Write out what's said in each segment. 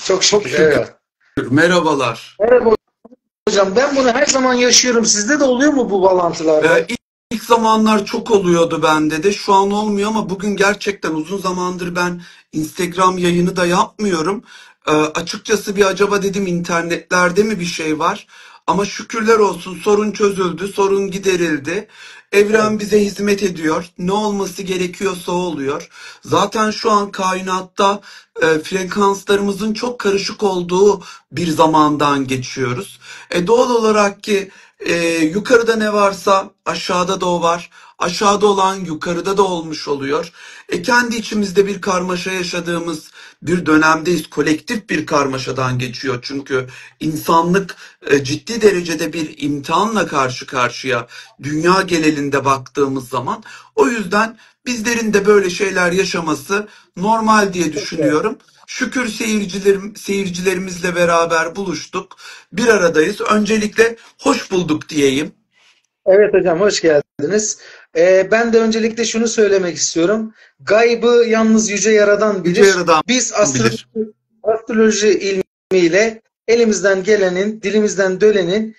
Çok Çok şükür, şükür. evet. Merhabalar. Merhaba hocam, ben bunu her zaman yaşıyorum. Sizde de oluyor mu bu bağlantılarda? İlk zamanlar çok oluyordu bende de. Şu an olmuyor ama bugün gerçekten uzun zamandır ben Instagram yayını da yapmıyorum. Açıkçası bir acaba dedim internetlerde mi bir şey var? Ama şükürler olsun sorun çözüldü, sorun giderildi. Evet, Evren bize hizmet ediyor. Ne olması gerekiyorsa o oluyor. Zaten şu an kainatta frekanslarımızın çok karışık olduğu bir zamandan geçiyoruz. Doğal olarak ki yukarıda ne varsa aşağıda da o var. Aşağıda olan yukarıda da olmuş oluyor. Kendi içimizde bir karmaşa yaşadığımız bir dönemdeyiz. Kolektif bir karmaşadan geçiyor çünkü insanlık ciddi derecede bir imtihanla karşı karşıya dünya genelinde baktığımız zaman. O yüzden bizlerin de böyle şeyler yaşaması normal diye çok güzel. düşünüyorum. Şükür seyircilerimizle beraber buluştuk. Bir aradayız. Öncelikle hoş bulduk diyeyim. Evet hocam, hoş geldiniz. Ben de öncelikle şunu söylemek istiyorum. Gaybı yalnız Yüce Yaradan Yüce bilir. Yaradan Biz bilir. astroloji ilmiyle elimizden gelenin, dilimizden dönenin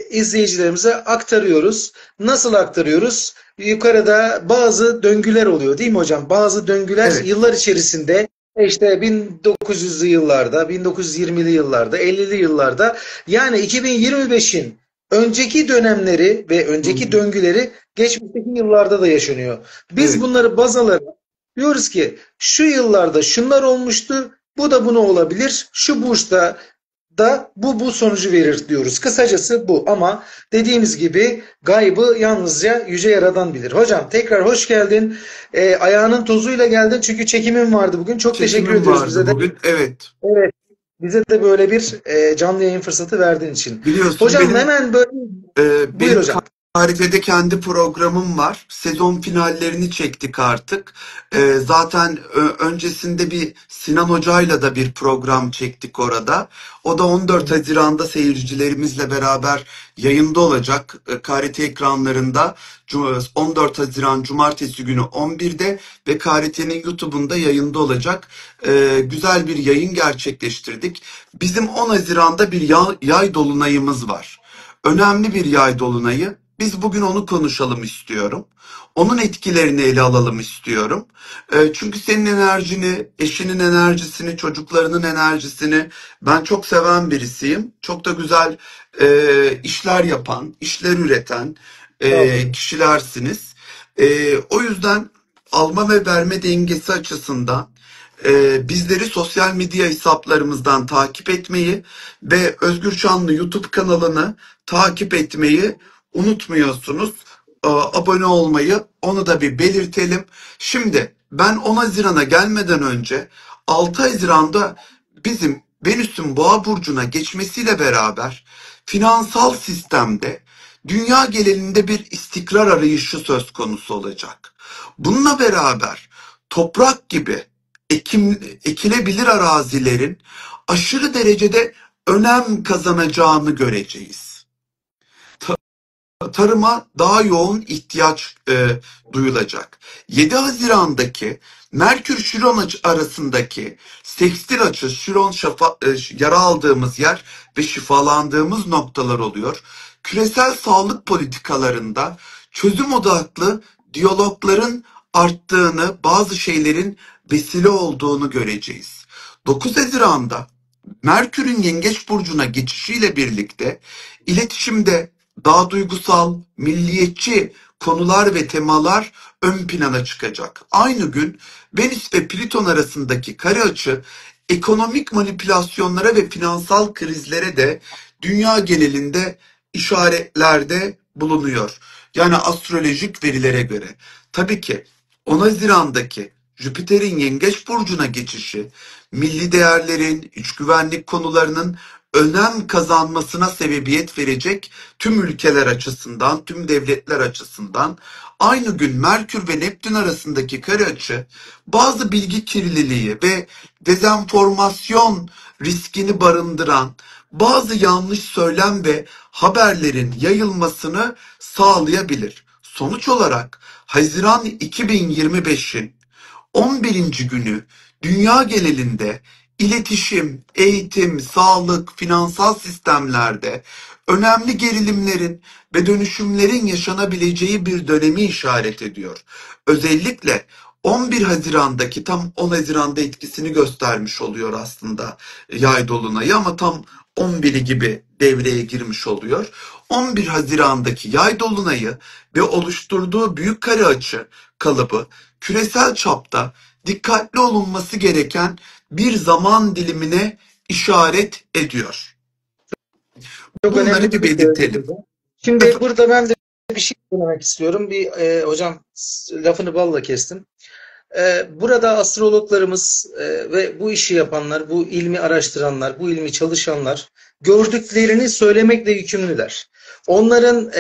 izleyicilerimize aktarıyoruz. Nasıl aktarıyoruz? Yukarıda bazı döngüler oluyor, değil mi hocam? Bazı döngüler Evet. yıllar içerisinde işte 1900'lü yıllarda, 1920'li yıllarda, 50'li yıllarda, yani 2025'in önceki dönemleri ve Hı önceki hı. döngüleri geçmişteki yıllarda da yaşanıyor. Biz Evet. bunları baz alarak diyoruz ki şu yıllarda şunlar olmuştu, bu da bunu olabilir. Şu burçta da bu sonucu verir diyoruz. Kısacası bu, ama dediğimiz gibi gaybı yalnızca Yüce Yaradan bilir. Hocam tekrar hoş geldin. Ayağının tozuyla geldin çünkü çekimin vardı bugün. Çok teşekkür Çekimim ediyoruz vardı bize de. bugün. Evet. Evet, bize de böyle bir canlı yayın fırsatı verdiğin için. Biliyorsun Hocam benim hemen böyle buyur Benim hocam. tarifede kendi programım var. Sezon finallerini çektik artık. Zaten öncesinde bir Sinan Hoca'yla da bir program çektik orada. O da Hı 14 hı. Haziran'da seyircilerimizle beraber yayında olacak. KRT ekranlarında 14 Haziran Cumartesi günü 11'de ve KRT'nin YouTube'unda yayında olacak. Güzel bir yayın gerçekleştirdik. Bizim 10 Haziran'da bir yay dolunayımız var. Önemli bir yay dolunayı. Biz bugün onu konuşalım istiyorum. Onun etkilerini ele alalım istiyorum. Çünkü senin enerjini, eşinin enerjisini, çocuklarının enerjisini ben çok seven birisiyim. Çok da güzel işler yapan, işler üreten Sağ olun. kişilersiniz. O yüzden alma ve verme dengesi açısından bizleri sosyal medya hesaplarımızdan takip etmeyi ve Özgür Çanlı YouTube kanalını takip etmeyi unutmuyorsunuz. Abone olmayı, onu da bir belirtelim. Şimdi ben 10 Haziran'a gelmeden önce 6 Haziran'da bizim Venüs'ün Boğa burcuna geçmesiyle beraber finansal sistemde dünya genelinde bir istikrar arayışı söz konusu olacak. Bununla beraber toprak gibi ekilebilir arazilerin aşırı derecede önem kazanacağını göreceğiz. Tarıma daha yoğun ihtiyaç duyulacak. 7 Haziran'daki Merkür-Şiron arasındaki sekstil açı, Şiron yara aldığımız yer ve şifalandığımız noktalar oluyor. Küresel sağlık politikalarında çözüm odaklı diyalogların arttığını, bazı şeylerin vesile olduğunu göreceğiz. 9 Haziran'da Merkür'ün Yengeç burcuna geçişiyle birlikte iletişimde daha duygusal, milliyetçi konular ve temalar ön plana çıkacak. Aynı gün Venüs ve Plüton arasındaki kare açı ekonomik manipülasyonlara ve finansal krizlere de dünya genelinde işaretlerde bulunuyor. Yani astrolojik verilere göre. Tabii ki 10 Haziran'daki Jüpiter'in Yengeç burcuna geçişi milli değerlerin, iç güvenlik konularının önem kazanmasına sebebiyet verecek tüm ülkeler açısından, tüm devletler açısından. Aynı gün Merkür ve Neptün arasındaki kare açı bazı bilgi kirliliği ve dezenformasyon riskini barındıran bazı yanlış söylem ve haberlerin yayılmasını sağlayabilir. Sonuç olarak Haziran 2025'in 11. günü dünya genelinde iletişim, eğitim, sağlık, finansal sistemlerde önemli gerilimlerin ve dönüşümlerin yaşanabileceği bir dönemi işaret ediyor. Özellikle 11 Haziran'daki tam 10 Haziran'da etkisini göstermiş oluyor aslında yay dolunayı ama tam 11'i gibi devreye girmiş oluyor. 11 Haziran'daki yay dolunayı ve oluşturduğu büyük kare açı kalıbı küresel çapta dikkatli olunması gereken bir zaman dilimine işaret ediyor. Çok Bunları önemli bir bir şey söylediniz belirtelim. hocam. Şimdi burada ben de bir şey söylemek istiyorum. Hocam lafını balla kestim. Burada astrologlarımız ve bu işi yapanlar, bu ilmi araştıranlar, bu ilmi çalışanlar gördüklerini söylemekle yükümlüler. Onların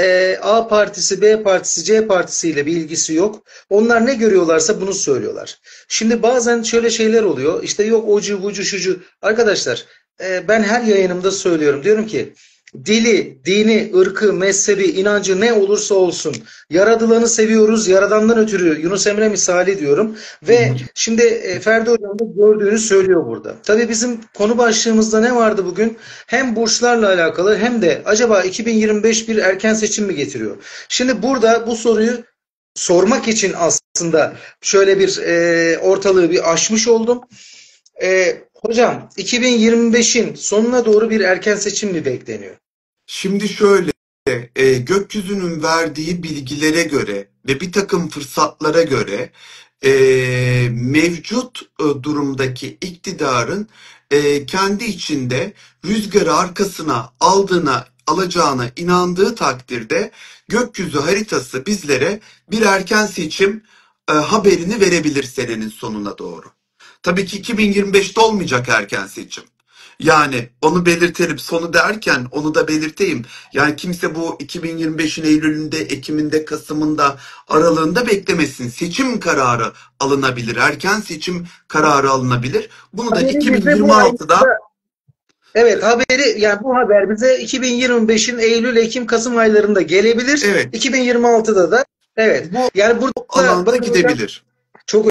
A partisi, B partisi, C partisiyle bir ilgisi yok. Onlar ne görüyorlarsa bunu söylüyorlar. Şimdi bazen şöyle şeyler oluyor. İşte yok ocu, bucu, şucu. Arkadaşlar ben her yayınımda söylüyorum. Diyorum ki dili, dini, ırkı, mezhebi, inancı ne olursa olsun yaradılanı seviyoruz, yaradandan ötürü Yunus Emre misali diyorum. Ve şimdi Ferdi Hocam da gördüğünü söylüyor burada. Tabii bizim konu başlığımızda ne vardı bugün? Hem burçlarla alakalı hem de acaba 2025 bir erken seçim mi getiriyor? Şimdi burada bu soruyu sormak için aslında şöyle bir ortalığı bir aşmış oldum. Hocam 2025'in sonuna doğru bir erken seçim mi bekleniyor? Şimdi şöyle, gökyüzünün verdiği bilgilere göre ve bir takım fırsatlara göre mevcut durumdaki iktidarın kendi içinde rüzgarı arkasına alacağına inandığı takdirde gökyüzü haritası bizlere bir erken seçim haberini verebilir senenin sonuna doğru. Tabii ki 2025'te olmayacak erken seçim. Yani onu belirtelim. Sonu derken onu da belirteyim. Yani kimse bu 2025'in Eylül'ünde, Ekim'inde, Kasım'ında, aralığında beklemesin. Seçim kararı alınabilir. Erken seçim kararı alınabilir. Bunu da Haberi bize bu ayda, 2026'da evet haberi yani bu haber bize 2025'in Eylül, Ekim, Kasım aylarında gelebilir. evet 2026'da da evet. bu Yani burada alanda bakın hocam gidebilir. çok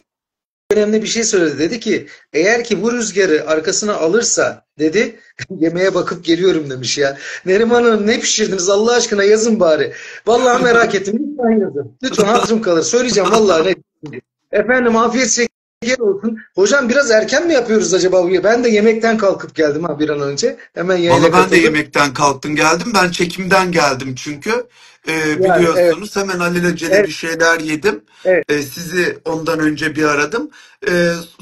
önemli bir şey söyledi. Dedi ki eğer ki bu rüzgarı arkasına alırsa dedi yemeğe bakıp geliyorum demiş ya. Neriman Hanım ne pişirdiniz Allah aşkına yazın bari. Vallahi merak ettim. Lütfen yazın. Lütfen hatırım kalır. Söyleyeceğim vallahi ne. Efendim afiyet şeker olsun. Hocam biraz erken mi yapıyoruz acaba bu? Ben de yemekten kalkıp geldim ha bir an önce. Hemen yayına Valla ben de katıldım. yemekten kalktım geldim. Ben çekimden geldim çünkü. Yani evet, Biliyorsunuz hemen alelacele evet, bir şeyler yedim. evet. Sizi ondan önce bir aradım.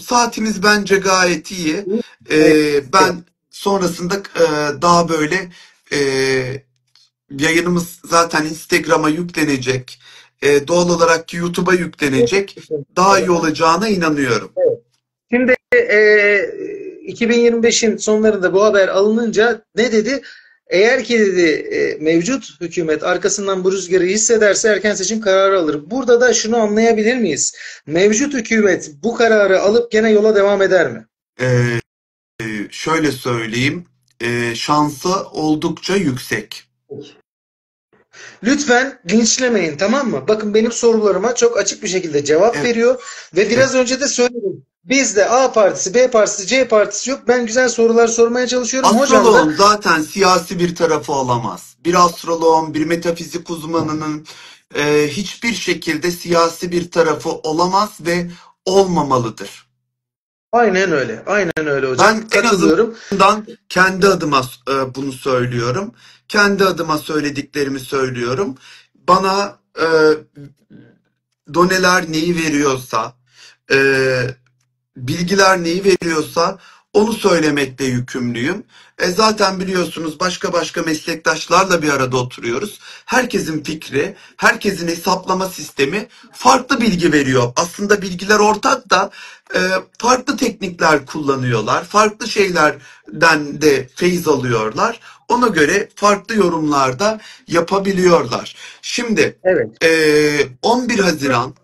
Saatimiz bence gayet iyi. Evet. Ben sonrasında daha böyle e, yayınımız zaten Instagram'a yüklenecek. Doğal olarak YouTube'a yüklenecek. Daha iyi olacağına inanıyorum. Şimdi 2025'in sonlarında bu haber alınınca ne dedi? Eğer ki dedi mevcut hükümet arkasından bu rüzgarı hissederse erken seçim kararı alır. Burada da şunu anlayabilir miyiz? Mevcut hükümet bu kararı alıp gene yola devam eder mi? Ee, Şöyle söyleyeyim. Şansı oldukça yüksek. Lütfen linçlemeyin, tamam mı? Bakın benim sorularıma çok açık bir şekilde cevap Evet, veriyor ve evet. biraz önce de söyledim. Bizde A partisi, B partisi, C partisi yok. Ben güzel sorular sormaya çalışıyorum. Hocam da Astroloğun zaten siyasi bir tarafı olamaz. Bir astroloğun, bir metafizik uzmanının hiçbir şekilde siyasi bir tarafı olamaz ve olmamalıdır. aynen öyle. Aynen öyle hocam. Ben en Katılıyorum. azından kendi adıma bunu söylüyorum. Kendi adıma söylediklerimi söylüyorum. Bana doneler neyi veriyorsa, e, bilgiler neyi veriyorsa onu söylemekle yükümlüyüm. Zaten biliyorsunuz başka meslektaşlarla bir arada oturuyoruz. Herkesin fikri, herkesin hesaplama sistemi farklı bilgi veriyor. Aslında bilgiler ortak da farklı teknikler kullanıyorlar. Farklı şeylerden de feyz alıyorlar. Ona göre farklı yorumlarda yapabiliyorlar. Şimdi Evet. 11 Haziran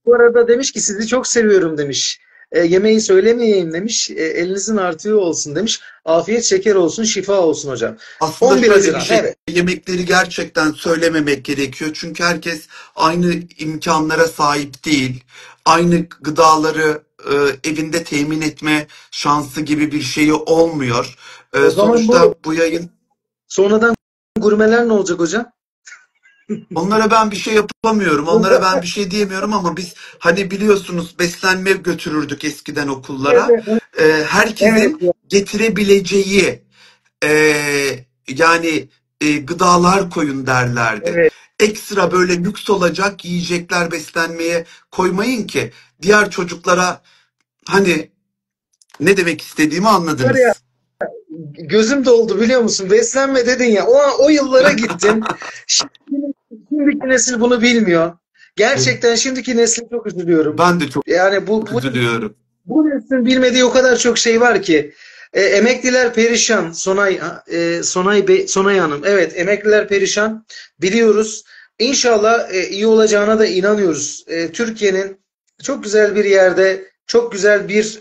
Bu arada demiş ki sizi çok seviyorum demiş. Yemeği söylemeyeyim demiş. Elinizin artığı olsun demiş. Afiyet şeker olsun, şifa olsun hocam. aslında 11 şöyle bir Haziran. şey, Evet. yemekleri gerçekten söylememek gerekiyor. Çünkü herkes aynı imkanlara sahip değil. Aynı gıdaları evinde temin etme şansı gibi bir şeyi olmuyor. O zaman Sonuçta bu bu yayın sonradan gurmeler ne olacak hocam? onlara ben bir şey yapamıyorum. Onlara ben bir şey diyemiyorum ama biz hani biliyorsunuz beslenme götürürdük eskiden okullara. Evet, evet, Herkesin getirebileceği yani gıdalar koyun derlerdi. evet. Ekstra böyle lüks olacak yiyecekler beslenmeye koymayın ki diğer çocuklara hani ne demek istediğimi Var ya, anladınız. gözüm doldu biliyor musun? Beslenme dedin ya. O yıllara gittim. Şimdiki nesil bunu bilmiyor. Gerçekten şimdiki nesle çok üzülüyorum. Ben de çok Yani üzülüyorum. bu neslin bilmediği o kadar çok şey var ki. Emekliler perişan. Sonay Hanım. Evet, emekliler perişan. Biliyoruz. İnşallah iyi olacağına da inanıyoruz. Türkiye'nin çok güzel bir yerde, çok güzel bir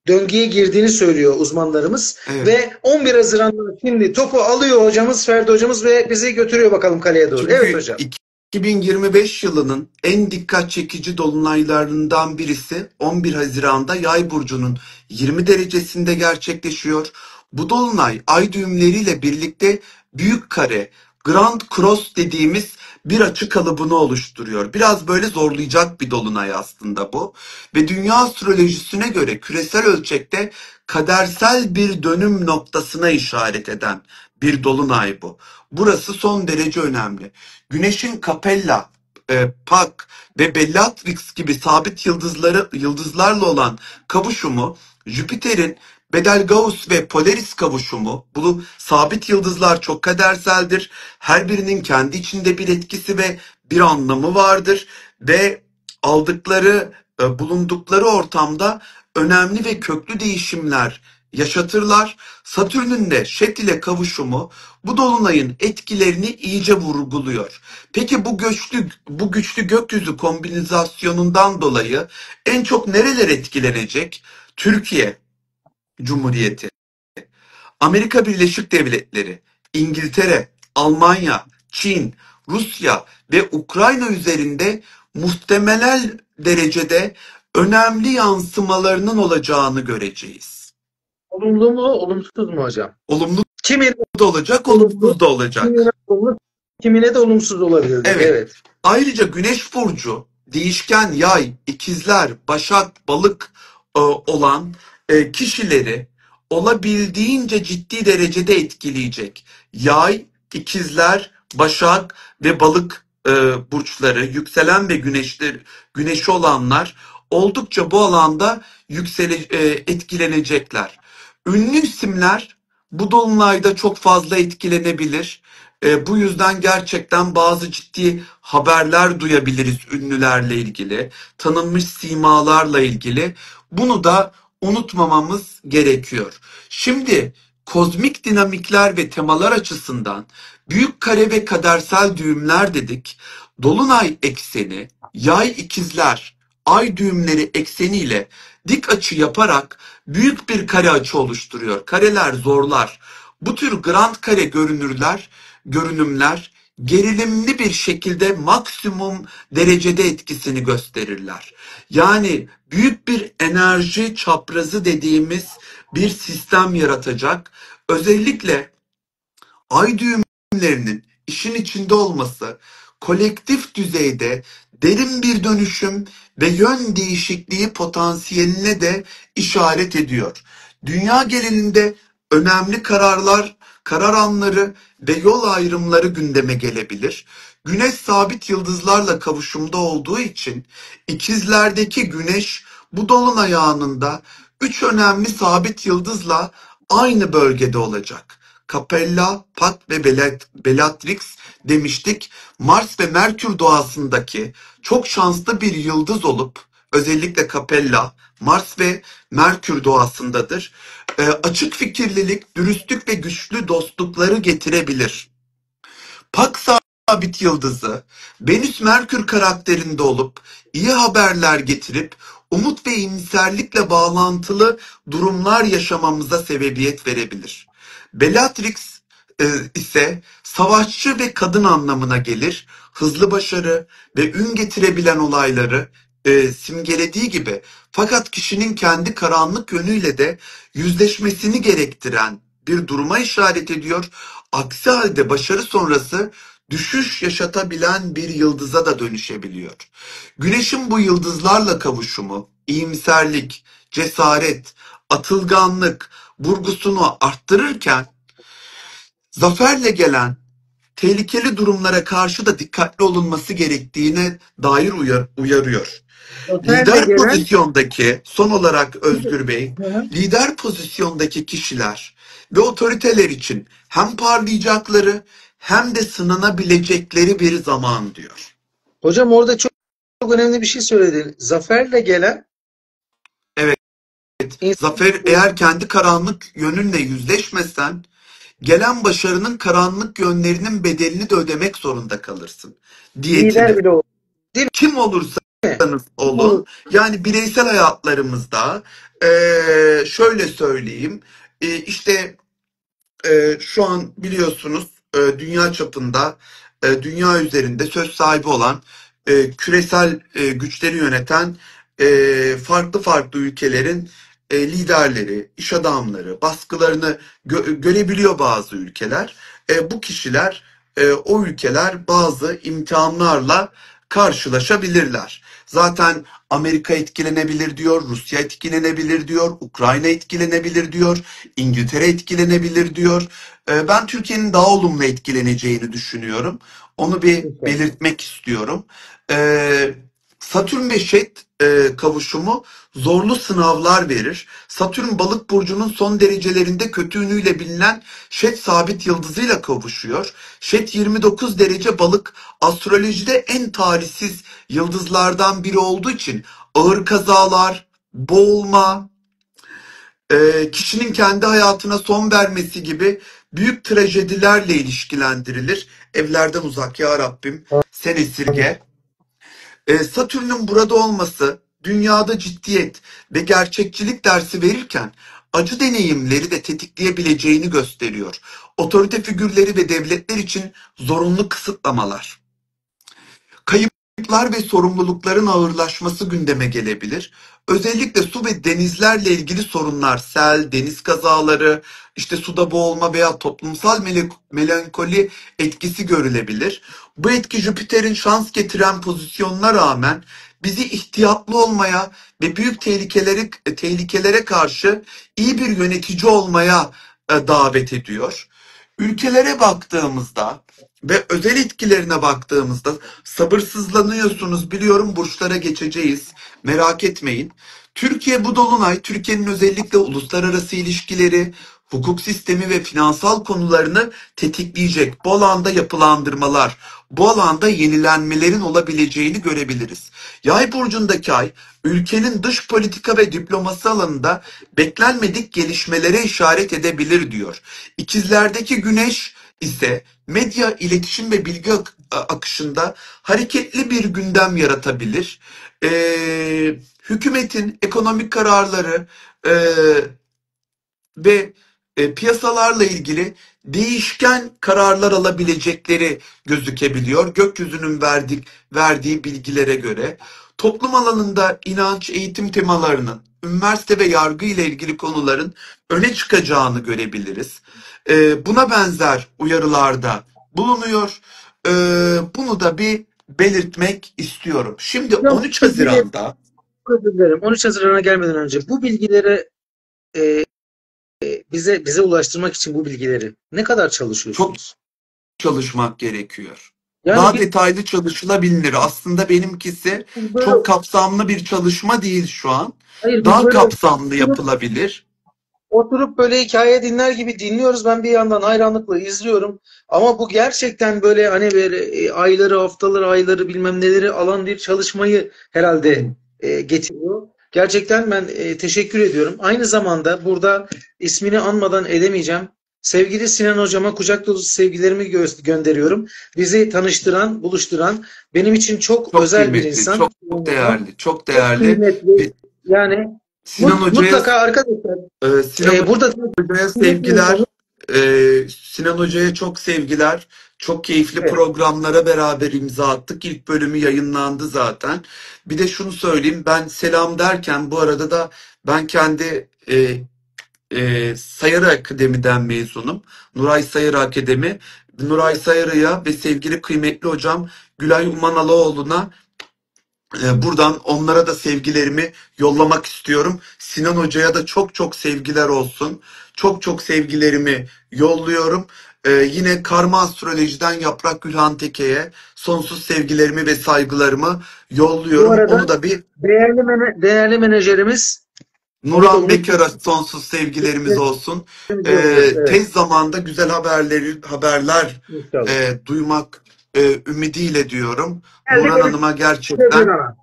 döngüye girdiğini söylüyor uzmanlarımız. Evet. Ve 11 Haziran'da şimdi topu alıyor hocamız, Ferdi hocamız ve bizi götürüyor bakalım kaleye doğru. Evet Çünkü hocam. 2025 yılının en dikkat çekici dolunaylarından birisi 11 Haziran'da Yay burcunun 20 derecesinde gerçekleşiyor. Bu dolunay ay düğümleriyle birlikte büyük kare, Grand Cross dediğimiz bir açı kalıbını oluşturuyor. Biraz böyle zorlayacak bir dolunay aslında bu. Ve dünya astrolojisine göre küresel ölçekte kadersel bir dönüm noktasına işaret eden bir dolunay bu. Burası son derece önemli. Güneşin Capella, Pak ve Bellatrix gibi sabit yıldızlarla olan kavuşumu, Jüpiter'in Betelgeuse ve Polaris kavuşumu, bu sabit yıldızlar çok kaderseldir. Her birinin kendi içinde bir etkisi ve bir anlamı vardır ve bulundukları ortamda önemli ve köklü değişimler yaşatırlar. Satürn'ün de Şet ile kavuşumu bu dolunayın etkilerini iyice vurguluyor. Peki bu güçlü gökyüzü kombinasyonundan dolayı en çok nereler etkilenecek? Türkiye Cumhuriyeti, Amerika Birleşik Devletleri, İngiltere, Almanya, Çin, Rusya ve Ukrayna üzerinde muhtemel derecede önemli yansımalarının olacağını göreceğiz. Olumlu mu, olumsuz mu hocam? Olumlu Kimine da olacak, olumlu, olumsuz da olacak. kimine olumlu, kimine de olumsuz olabilir. Evet. Evet. Ayrıca Güneş burcu, değişken Yay, İkizler, Başak, Balık olan kişileri olabildiğince ciddi derecede etkileyecek. Yay, İkizler, Başak ve Balık burçları, yükselen ve güneşi olanlar oldukça bu alanda etkilenecekler. Ünlü isimler bu dolunayda çok fazla etkilenebilir. Bu yüzden gerçekten bazı ciddi haberler duyabiliriz ünlülerle ilgili, tanınmış simalarla ilgili. Bunu da unutmamamız gerekiyor. Şimdi kozmik dinamikler ve temalar açısından büyük kare ve kadersel düğümler dedik. Dolunay ekseni, yay ikizler, ay düğümleri ekseniyle dik açı yaparak büyük bir kare açı oluşturuyor. Kareler zorlar. Bu tür grand kare görünümler gerilimli bir şekilde maksimum derecede etkisini gösterirler. Yani büyük bir enerji çaprazı dediğimiz bir sistem yaratacak. Özellikle ay düğümlerinin işin içinde olması kolektif düzeyde derin bir dönüşüm ve yön değişikliği potansiyeline de işaret ediyor. Dünya genelinde önemli karar anları ve yol ayrımları gündeme gelebilir. Güneş sabit yıldızlarla kavuşumda olduğu için ikizlerdeki güneş bu dolunay anında üç önemli sabit yıldızla aynı bölgede olacak. Capella, Pat ve Bellatrix demiştik. Mars ve Merkür doğasındaki çok şanslı bir yıldız olup özellikle Capella, Mars ve Merkür doğasındadır. Açık fikirlilik, dürüstlük ve güçlü dostlukları getirebilir. Pak sabit yıldızı Venüs Merkür karakterinde olup iyi haberler getirip umut ve iyimserlikle bağlantılı durumlar yaşamamıza sebebiyet verebilir. Bellatrix ise savaşçı ve kadın anlamına gelir. Hızlı başarı ve ün getirebilen olayları simgelediği gibi, fakat kişinin kendi karanlık yönüyle de yüzleşmesini gerektiren bir duruma işaret ediyor. Aksi halde başarı sonrası düşüş yaşatabilen bir yıldıza da dönüşebiliyor. Güneşin bu yıldızlarla kavuşumu, iyimserlik, cesaret, atılganlık vurgusunu arttırırken, zaferle gelen tehlikeli durumlara karşı da dikkatli olunması gerektiğine dair uyarıyor. Zaferle Lider gelen. pozisyondaki, son olarak Özgür Bey, Hı hı. lider pozisyondaki kişiler ve otoriteler için hem parlayacakları hem de sınanabilecekleri bir zaman diyor. Hocam orada çok önemli bir şey söyledin. Zaferle gelen Evet, insan, zafer, eğer kendi karanlık yönünle yüzleşmesen, gelen başarının karanlık yönlerinin bedelini de ödemek zorunda kalırsın. lider Diyetini. bile olur. Değil Kim mi? olursanız Kim olun, olur? yani bireysel hayatlarımızda, şöyle söyleyeyim, işte şu an biliyorsunuz, dünya çapında, dünya üzerinde söz sahibi olan, küresel güçleri yöneten farklı farklı ülkelerin liderleri, iş adamları, baskılarını görebiliyor bazı ülkeler. Bu kişiler, o ülkeler bazı imtihanlarla karşılaşabilirler. Zaten Amerika etkilenebilir diyor, Rusya etkilenebilir diyor, Ukrayna etkilenebilir diyor, İngiltere etkilenebilir diyor. Ben Türkiye'nin daha olumlu etkileneceğini düşünüyorum. Onu bir İnşallah. belirtmek istiyorum. Ee, Satürn ve Şet kavuşumu zorlu sınavlar verir. Satürn balık burcunun son derecelerinde kötü yönüyle bilinen Şet sabit yıldızıyla kavuşuyor. Şet 29 derece balık, astrolojide en talihsiz yıldızlardan biri olduğu için ağır kazalar, boğulma, kişinin kendi hayatına son vermesi gibi büyük trajedilerle ilişkilendirilir. Evlerden uzak ya Rabbim, sen Amin. esirge. Satürn'ün burada olması dünyada ciddiyet ve gerçekçilik dersi verirken acı deneyimleri de tetikleyebileceğini gösteriyor. Otorite figürleri ve devletler için zorunlu kısıtlamalar, kayıplar ve sorumlulukların ağırlaşması gündeme gelebilir. Özellikle su ve denizlerle ilgili sorunlar, sel, deniz kazaları, işte suda boğulma veya toplumsal melankoli etkisi görülebilir. Bu etki Jüpiter'in şans getiren pozisyonuna rağmen bizi ihtiyatlı olmaya ve büyük tehlikelere karşı iyi bir yönetici olmaya davet ediyor. Ülkelere baktığımızda ve özel etkilerine baktığımızda sabırsızlanıyorsunuz. Biliyorum, burçlara geçeceğiz. Merak etmeyin. Türkiye bu dolunay, Türkiye'nin özellikle uluslararası ilişkileri, hukuk sistemi ve finansal konularını tetikleyecek. Bu alanda yapılandırmalar, bu alanda yenilenmelerin olabileceğini görebiliriz. Yay burcundaki ay, ülkenin dış politika ve diplomasi alanında beklenmedik gelişmelere işaret edebilir diyor. İkizlerdeki güneş ise medya, iletişim ve bilgi akışında hareketli bir gündem yaratabilir. Hükümetin ekonomik kararları ve piyasalarla ilgili değişken kararlar alabilecekleri gözükebiliyor. Gökyüzünün verdiği bilgilere göre toplum alanında inanç, eğitim temalarının, üniversite ve yargı ile ilgili konuların öne çıkacağını görebiliriz. Buna benzer uyarılarda bulunuyor. Bunu da bir belirtmek istiyorum. Şimdi Hocam 13 bu bilgileri, Haziran'da özür dilerim, 13 Haziran'a gelmeden önce bu bilgileri e, bize ulaştırmak için bu bilgileri ne kadar çok çalışıyorsunuz? çalışmak gerekiyor. Yani Daha detaylı çalışılabilir. Aslında benimkisi biz böyle, çok kapsamlı bir çalışma değil şu an. hayır, biz Daha böyle kapsamlı yapılabilir. oturup böyle hikaye dinler gibi dinliyoruz. Ben bir yandan hayranlıkla izliyorum. Ama bu gerçekten böyle hani böyle ayları, haftaları, ayları bilmem neleri alan bir çalışmayı herhalde getiriyor. Gerçekten ben teşekkür ediyorum. Aynı zamanda burada ismini anmadan edemeyeceğim. Sevgili Sinan hocama kucak dolusu sevgilerimi gönderiyorum. Bizi tanıştıran, buluşturan, benim için çok Çok özel bir kıymetli, insan. çok değerli, çok Çok değerli. kıymetli. Ve Yani Sinan Hoca'ya mutlaka arkadaşlar Sinan burada Hoca'ya dinlediğiniz zaman sevgiler. Sinan Hoca'ya çok sevgiler. Çok keyifli Evet. programlara beraber imza attık. İlk bölümü yayınlandı zaten. Bir de şunu söyleyeyim. Ben selam derken bu arada da ben kendi Sayarı Akademi'den mezunum. Nuray Sayarı Akademi. Nuray Evet. Sayarı'ya ve sevgili kıymetli hocam Gülay Umanalıoğlu'na buradan onlara da sevgilerimi yollamak istiyorum. Sinan Hoca'ya da çok çok sevgiler olsun. Çok çok sevgilerimi yolluyorum. Yine Karma Astroloji'den Yaprak Gülhan Teke'ye sonsuz sevgilerimi ve saygılarımı Bu yolluyorum. arada Onu da bir değerli menajerimiz, onu da Nurhan Bekar'a unutmayalım. sonsuz sevgilerimiz olsun. Yolluyoruz. Evet. Tez zamanda güzel haberler İnşallah. duymak ümidiyle diyorum. Geldik Nurhan 13 Hanım'a gerçekten. Haziran'a.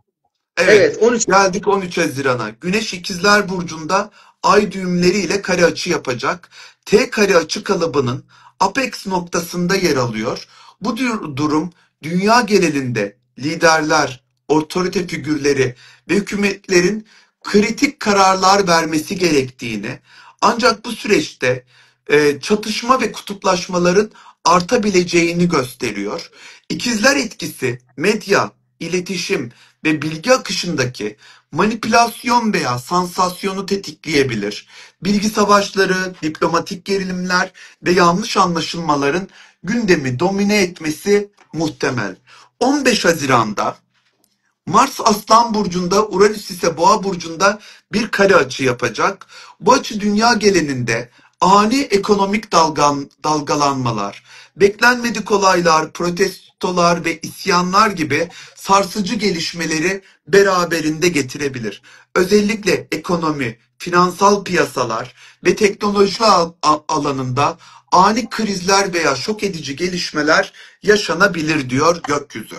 Evet, Evet, 13. geldik 13 Haziran'a. Güneş İkizler Burcu'nda ay düğümleriyle kare açı yapacak. T kare açı kalıbının apex noktasında yer alıyor. Bu durum dünya genelinde liderler, otorite figürleri ve hükümetlerin kritik kararlar vermesi gerektiğini, ancak bu süreçte çatışma ve kutuplaşmaların artabileceğini gösteriyor. İkizler etkisi medya, iletişim ve bilgi akışındaki manipülasyon veya sansasyonu tetikleyebilir. Bilgi savaşları, diplomatik gerilimler ve yanlış anlaşılmaların gündemi domine etmesi muhtemel. 15 Haziran'da Mars Aslan Burcu'nda, Uranüs ise Boğa Burcu'nda bir kare açı yapacak. Bu açı dünya genelinde ani ekonomik dalgalanmalar, beklenmedik olaylar, protestolar ve isyanlar gibi sarsıcı gelişmeleri beraberinde getirebilir. Özellikle ekonomi, finansal piyasalar ve teknoloji alanında ani krizler veya şok edici gelişmeler yaşanabilir diyor gökyüzü.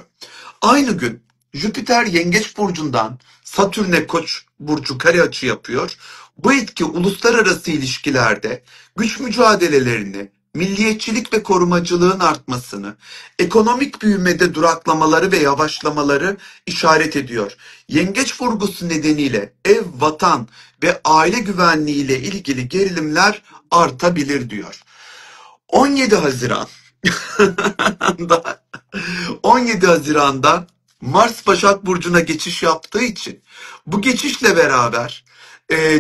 Aynı gün Jüpiter Yengeç burcundan Satürn'e Koç burcu kare açı yapıyor. Bu etki uluslararası ilişkilerde güç mücadelelerini, milliyetçilik ve korumacılığın artmasını, ekonomik büyümede duraklamaları ve yavaşlamaları işaret ediyor. Yengeç vurgusu nedeniyle ev, vatan ve aile güvenliği ile ilgili gerilimler artabilir diyor. 17 Haziran 17 Haziran'da Mars Başak Burcu'na geçiş yaptığı için bu geçişle beraber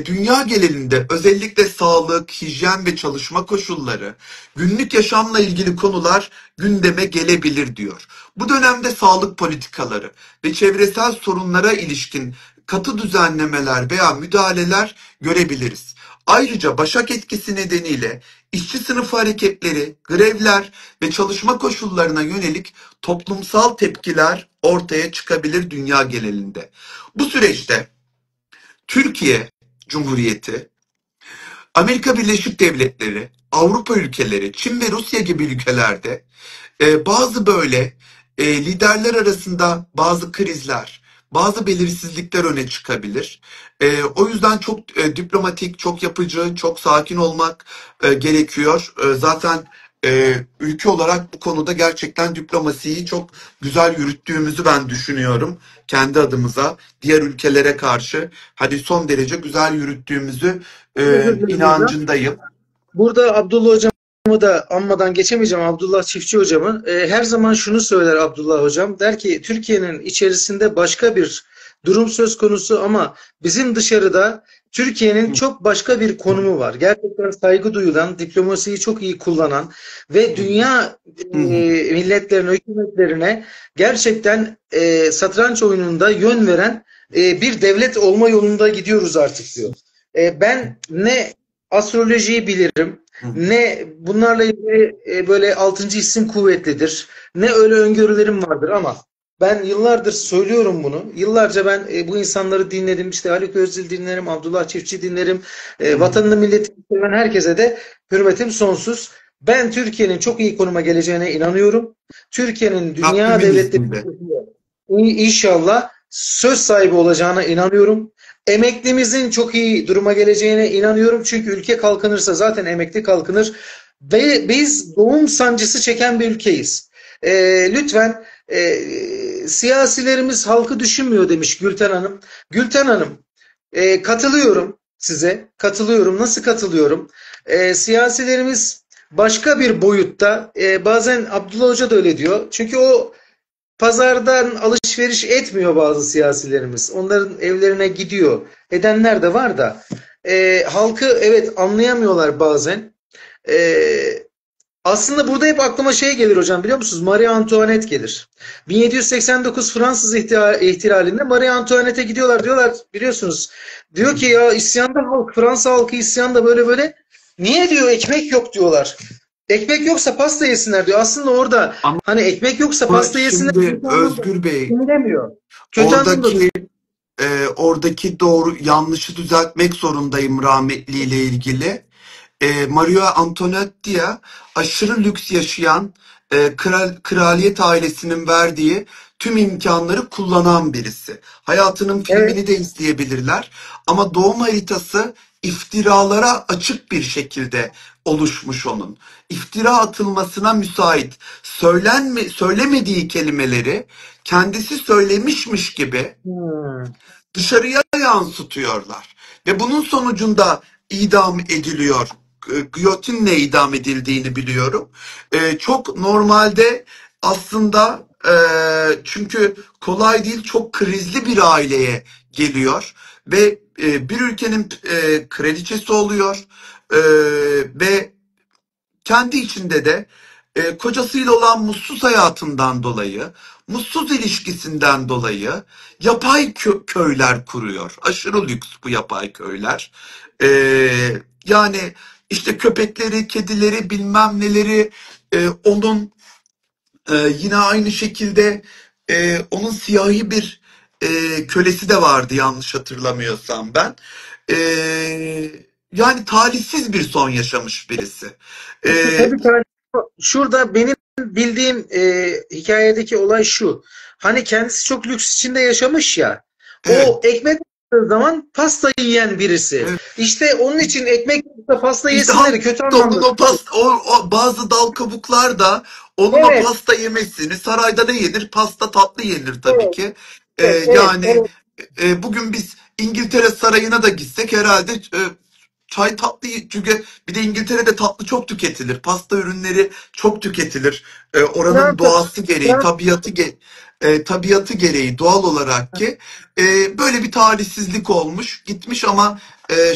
dünya genelinde özellikle sağlık, hijyen ve çalışma koşulları, günlük yaşamla ilgili konular gündeme gelebilir diyor. Bu dönemde sağlık politikaları ve çevresel sorunlara ilişkin katı düzenlemeler veya müdahaleler görebiliriz. Ayrıca Başak etkisi nedeniyle işçi sınıfı hareketleri, grevler ve çalışma koşullarına yönelik toplumsal tepkiler ortaya çıkabilir dünya genelinde. Bu süreçte Türkiye Cumhuriyeti, Amerika Birleşik Devletleri, Avrupa ülkeleri, Çin ve Rusya gibi ülkelerde bazı böyle liderler arasında bazı krizler, bazı belirsizlikler öne çıkabilir. O yüzden çok diplomatik, çok yapıcı, çok sakin olmak gerekiyor. Zaten ülke olarak bu konuda gerçekten diplomasiyi çok güzel yürüttüğümüzü ben düşünüyorum. Kendi adımıza, diğer ülkelere karşı hadi son derece güzel yürüttüğümüzü Özür dilerim hocam. inancındayım. Burada Abdullah hocamı da anmadan geçemeyeceğim. Abdullah Çiftçi hocamı. Her zaman şunu söyler Abdullah hocam. Der ki Türkiye'nin içerisinde başka bir durum söz konusu ama bizim dışarıda Türkiye'nin çok başka bir konumu var. Gerçekten saygı duyulan, diplomasiyi çok iyi kullanan ve dünya milletlerine, hükümetlerine gerçekten satranç oyununda yön veren bir devlet olma yolunda gidiyoruz artık diyor. Ben ne astrolojiyi bilirim, ne bunlarla ilgili böyle altıncı hissim kuvvetlidir, ne öyle öngörülerim vardır ama ben yıllardır söylüyorum bunu. Yıllarca ben bu insanları dinledim. İşte Haluk Özdil dinlerim, Abdullah Çiftçi dinlerim. Vatanını, milletini seven herkese de hürmetim sonsuz. Ben Türkiye'nin çok iyi konuma geleceğine inanıyorum. Türkiye'nin dünya Rabbimin devletleri izniyle. İnşallah söz sahibi olacağına inanıyorum. Emeklimizin çok iyi duruma geleceğine inanıyorum. Çünkü ülke kalkınırsa zaten emekli kalkınır. Ve biz doğum sancısı çeken bir ülkeyiz. Lütfen siyasilerimiz halkı düşünmüyor demiş Gülten Hanım. Gülten Hanım, katılıyorum size. Katılıyorum. Nasıl katılıyorum? Siyasilerimiz başka bir boyutta, bazen Abdullah Hoca da öyle diyor. Çünkü o pazardan alışveriş etmiyor bazı siyasilerimiz. Onların evlerine gidiyor. Edenler de var da. Halkı evet anlayamıyorlar bazen. E, Aslında burada hep aklıma şey gelir hocam, biliyor musunuz? Marie Antoinette gelir. 1789 Fransız ihtilalinde Marie Antoinette'e gidiyorlar, diyorlar biliyorsunuz. Diyor ki ya isyanda halk, Fransa halkı isyanda böyle böyle. Niye diyor ekmek yok diyorlar. Ekmek yoksa pasta yesinler diyor. Aslında orada Ama hani ekmek yoksa pasta yesinler şimdi kötü anlamda Özgür Bey, demiyor. Kötü anlamda oradaki oradaki doğru yanlışı düzeltmek zorundayım rahmetli ile ilgili. Maria Antoinette aşırı lüks yaşayan kraliyet ailesinin verdiği tüm imkanları kullanan birisi. Hayatının evet. filmini de izleyebilirler. Ama doğum haritası iftiralara açık bir şekilde oluşmuş onun. İftira atılmasına müsait. Söylemediği kelimeleri kendisi söylemişmiş gibi Hmm. dışarıya yansıtıyorlar. Ve bunun sonucunda idam ediliyor. Giyotinle idam edildiğini biliyorum. Çok normalde aslında çünkü kolay değil, çok krizli bir aileye geliyor ve bir ülkenin kraliçesi oluyor. E, Ve kendi içinde de kocasıyla olan mutsuz hayatından dolayı, mutsuz ilişkisinden dolayı yapay köyler kuruyor. Aşırı lüks bu yapay köyler. E, Yani işte köpekleri, kedileri, bilmem neleri, onun yine aynı şekilde onun siyahi bir kölesi de vardı yanlış hatırlamıyorsam ben. E, Yani talihsiz bir son yaşamış birisi. E, Tabii ki şurada benim bildiğim hikayedeki olay şu. Hani kendisi çok lüks içinde yaşamış ya. O evet. ekmek yaptığı zaman pasta yiyen birisi. Evet. İşte onun için ekmek yapıp pasta İşte halk yesinleri kötü da onun anlamda. o pasta, o bazı dal kabuklar da onun o Evet, pasta yemesini, sarayda ne yenir? Pasta tatlı yenir tabii evet, ki. evet, evet, Yani evet. bugün biz İngiltere Sarayı'na da gitsek herhalde çay tatlı, çünkü bir de İngiltere'de tatlı çok tüketilir. Pasta ürünleri çok tüketilir. Oranın Fransa, doğası gereği, Fransa, tabiatı gereği doğal olarak ki böyle bir talihsizlik olmuş, gitmiş ama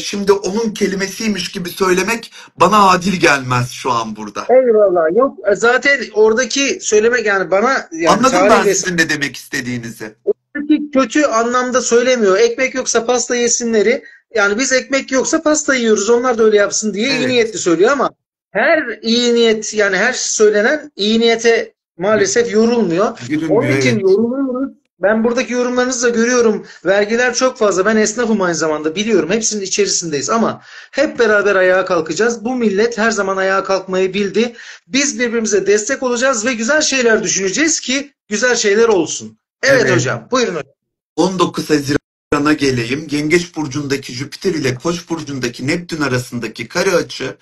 şimdi onun kelimesiymiş gibi söylemek bana adil gelmez şu an burada. eyvallah. Yok zaten oradaki söylemek yani bana yani Anladım tarih ben ve sizin ne demek istediğinizi. oradaki kötü anlamda söylemiyor. Ekmek yoksa pasta yesinleri. Yani biz ekmek yoksa pasta yiyoruz. Onlar da öyle yapsın diye iyi Evet, niyetli söylüyor ama her iyi niyet yani her söylenen iyi niyete maalesef yorulmuyor. Onun gülünmüyor, için evet. yoruluyoruz. Ben buradaki yorumlarınızı da görüyorum. Vergiler çok fazla. Ben esnafım aynı zamanda biliyorum. Hepsinin içerisindeyiz ama hep beraber ayağa kalkacağız. Bu millet her zaman ayağa kalkmayı bildi. Biz birbirimize destek olacağız ve güzel şeyler düşüneceğiz ki güzel şeyler olsun. Evet Evet. hocam. Buyurun hocam. 19 Haziran'a geleyim. Yengeç burcundaki Jüpiter ile Koç burcundaki Neptün arasındaki kare açı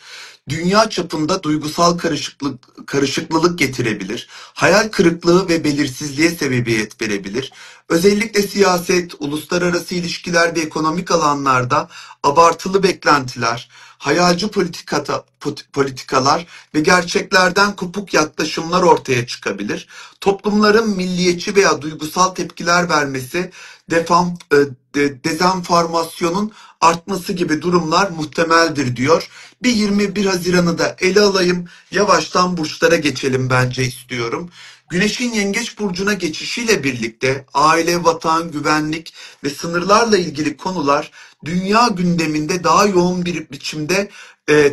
dünya çapında duygusal karışıklılık getirebilir. Hayal kırıklığı ve belirsizliğe sebebiyet verebilir. Özellikle siyaset, uluslararası ilişkiler ve ekonomik alanlarda abartılı beklentiler, hayalci politikalar ve gerçeklerden kopuk yaklaşımlar ortaya çıkabilir. Toplumların milliyetçi veya duygusal tepkiler vermesi, dezenformasyonun artması gibi durumlar muhtemeldir diyor. Bir 21 Haziran'ı da ele alayım. Yavaştan burçlara geçelim bence istiyorum. Güneşin Yengeç burcuna geçişiyle birlikte aile, vatan, güvenlik ve sınırlarla ilgili konular dünya gündeminde daha yoğun bir biçimde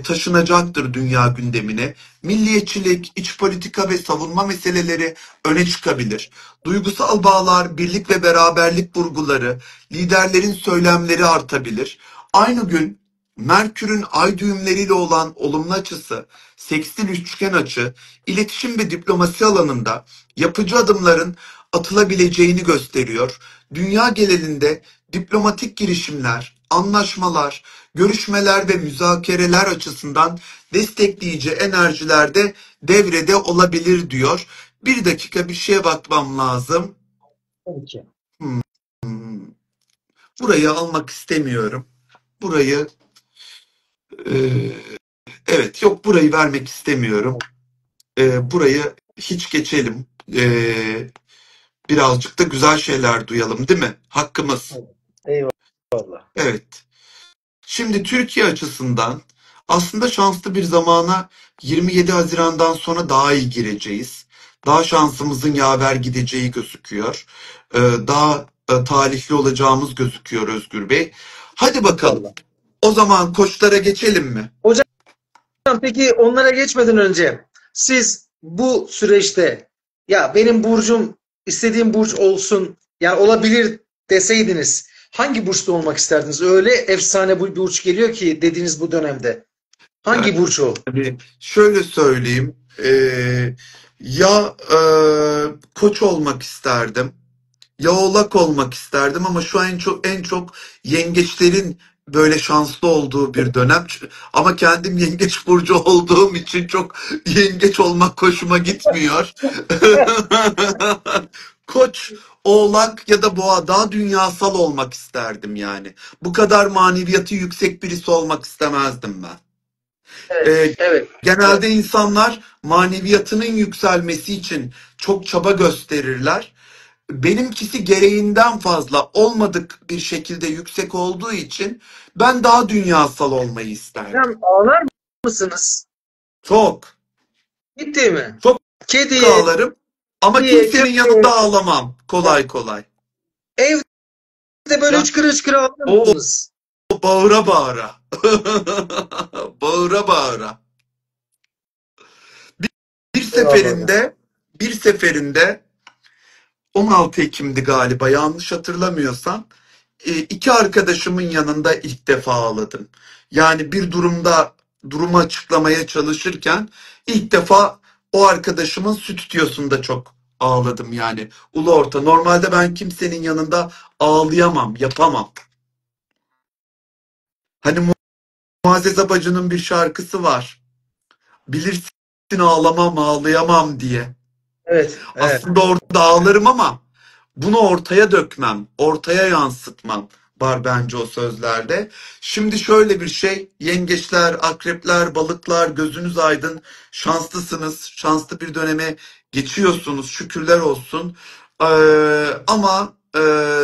taşınacaktır dünya gündemine. Milliyetçilik, iç politika ve savunma meseleleri öne çıkabilir. Duygusal bağlar, birlik ve beraberlik vurguları, liderlerin söylemleri artabilir. Aynı gün Merkür'ün ay düğümleriyle olan olumlu açısı, sekstil üçgen açı, iletişim ve diplomasi alanında yapıcı adımların atılabileceğini gösteriyor. Dünya genelinde diplomatik girişimler, anlaşmalar, görüşmeler ve müzakereler açısından destekleyici enerjiler de devrede olabilir diyor. Bir dakika bir şeye bakmam lazım. Tabii ki. Hmm, Burayı almak istemiyorum. Burayı Evet, yok burayı vermek istemiyorum. Burayı hiç geçelim. Birazcık da güzel şeyler duyalım, değil mi? Hakkımız. Eyvallah. Evet. Şimdi Türkiye açısından aslında şanslı bir zamana 27 Haziran'dan sonra daha iyi gireceğiz. Daha şansımızın yaver gideceği gözüküyor. Daha talihli olacağımız gözüküyor Özgür Bey. Hadi bakalım. İnşallah. O zaman koçlara geçelim mi? Hocam peki onlara geçmeden önce siz bu süreçte ya benim burcum istediğim burç olsun yani olabilir deseydiniz hangi burçta olmak isterdiniz? Öyle efsane bir burç geliyor ki dediğiniz bu dönemde. Yani Hangi burç o? şöyle söyleyeyim. Ya koç olmak isterdim. Ya oğlak olmak isterdim ama şu an en çok yengeçlerin böyle şanslı olduğu bir dönem. Ama kendim yengeç burcu olduğum için çok yengeç olmak hoşuma gitmiyor. Koç, oğlak ya da boğa daha dünyasal olmak isterdim yani. Bu kadar maneviyatı yüksek birisi olmak istemezdim ben. Evet, Ee, evet, evet. Genelde insanlar maneviyatının yükselmesi için çok çaba gösterirler. Benimkisi gereğinden fazla olmadık bir şekilde yüksek olduğu için ben daha dünyasal olmayı isterdim. Hocam ağlar mısınız? Çok, Gitti mi? çok Kediye, ağlarım ama diye, kimsenin köpeğe. yanında ağlamam kolay kolay. Evde böyle Ya hıçkıra hıçkıra ağlar o mısınız? bağıra bağıra. Bağıra bağıra. Bir, bir Eyvallah hocam. seferinde bir seferinde 16 Ekim'di galiba yanlış hatırlamıyorsam. İki arkadaşımın yanında ilk defa ağladım. Yani bir durumu açıklamaya çalışırken ilk defa o arkadaşımın stüdyosunda çok ağladım yani. Ulu orta. Normalde ben kimsenin yanında ağlayamam, yapamam. Hani Muazzez Abacı'nın bir şarkısı var. Bilirsin ağlamam, ağlayamam diye. Evet, evet. Aslında orada ağlarım ama bunu ortaya dökmem, ortaya yansıtmam var bence o sözlerde. Şimdi şöyle bir şey, yengeçler, akrepler, balıklar gözünüz aydın, şanslısınız, şanslı bir döneme geçiyorsunuz, şükürler olsun. Ama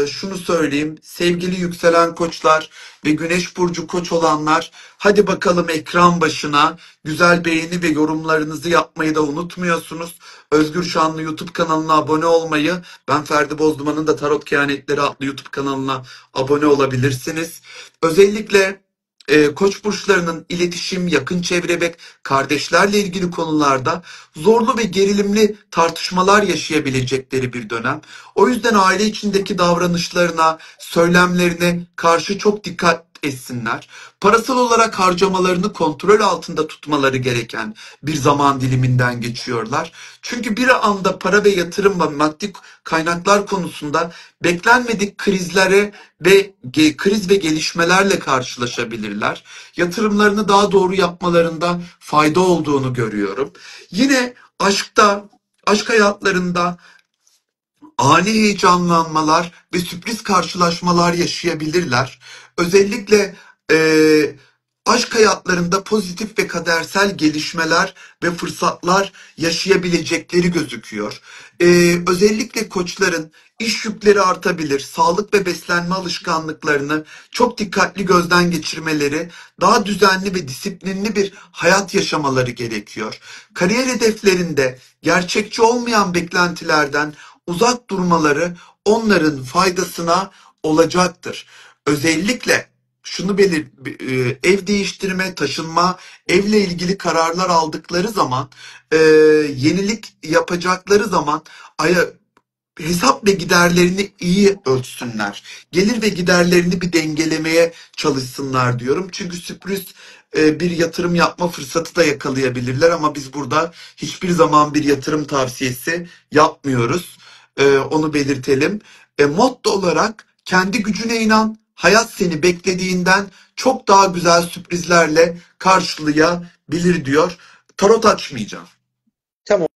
şunu söyleyeyim, sevgili yükselen koçlar ve güneş burcu koç olanlar, hadi bakalım ekran başına güzel beğeni ve yorumlarınızı yapmayı da unutmuyorsunuz. Özgür Şanlı YouTube kanalına abone olmayı, ben Ferdi Bozduman'ın da Tarot Kehanetleri adlı YouTube kanalına abone olabilirsiniz. Özellikle Koç burçlarının iletişim, yakın çevre ve kardeşlerle ilgili konularda zorlu ve gerilimli tartışmalar yaşayabilecekleri bir dönem. O yüzden aile içindeki davranışlarına, söylemlerine karşı çok dikkat etsinler. Parasal olarak harcamalarını kontrol altında tutmaları gereken bir zaman diliminden geçiyorlar. Çünkü bir anda para ve yatırım ve maddi kaynaklar konusunda beklenmedik krizlere ve kriz ve gelişmelerle karşılaşabilirler. Yatırımlarını daha doğru yapmalarında fayda olduğunu görüyorum. Yine aşk hayatlarında ani heyecanlanmalar ve sürpriz karşılaşmalar yaşayabilirler. Özellikle eee, aşk hayatlarında pozitif ve kadersel gelişmeler ve fırsatlar yaşayabilecekleri gözüküyor. Özellikle koçların iş yükleri artabilir, sağlık ve beslenme alışkanlıklarını çok dikkatli gözden geçirmeleri, daha düzenli ve disiplinli bir hayat yaşamaları gerekiyor. Kariyer hedeflerinde gerçekçi olmayan beklentilerden uzak durmaları onların faydasına olacaktır. Özellikle şunu ev değiştirme, taşınma, evle ilgili kararlar aldıkları zaman, e, yenilik yapacakları zaman hesap ve giderlerini iyi ölçsünler. Gelir ve giderlerini bir dengelemeye çalışsınlar diyorum. Çünkü sürpriz bir yatırım yapma fırsatı da yakalayabilirler ama biz burada hiçbir zaman bir yatırım tavsiyesi yapmıyoruz. Onu belirtelim. Motto olarak kendi gücüne inan, hayat seni beklediğinden çok daha güzel sürprizlerle karşılayabilir diyor. Tarot açmayacağım. Tamam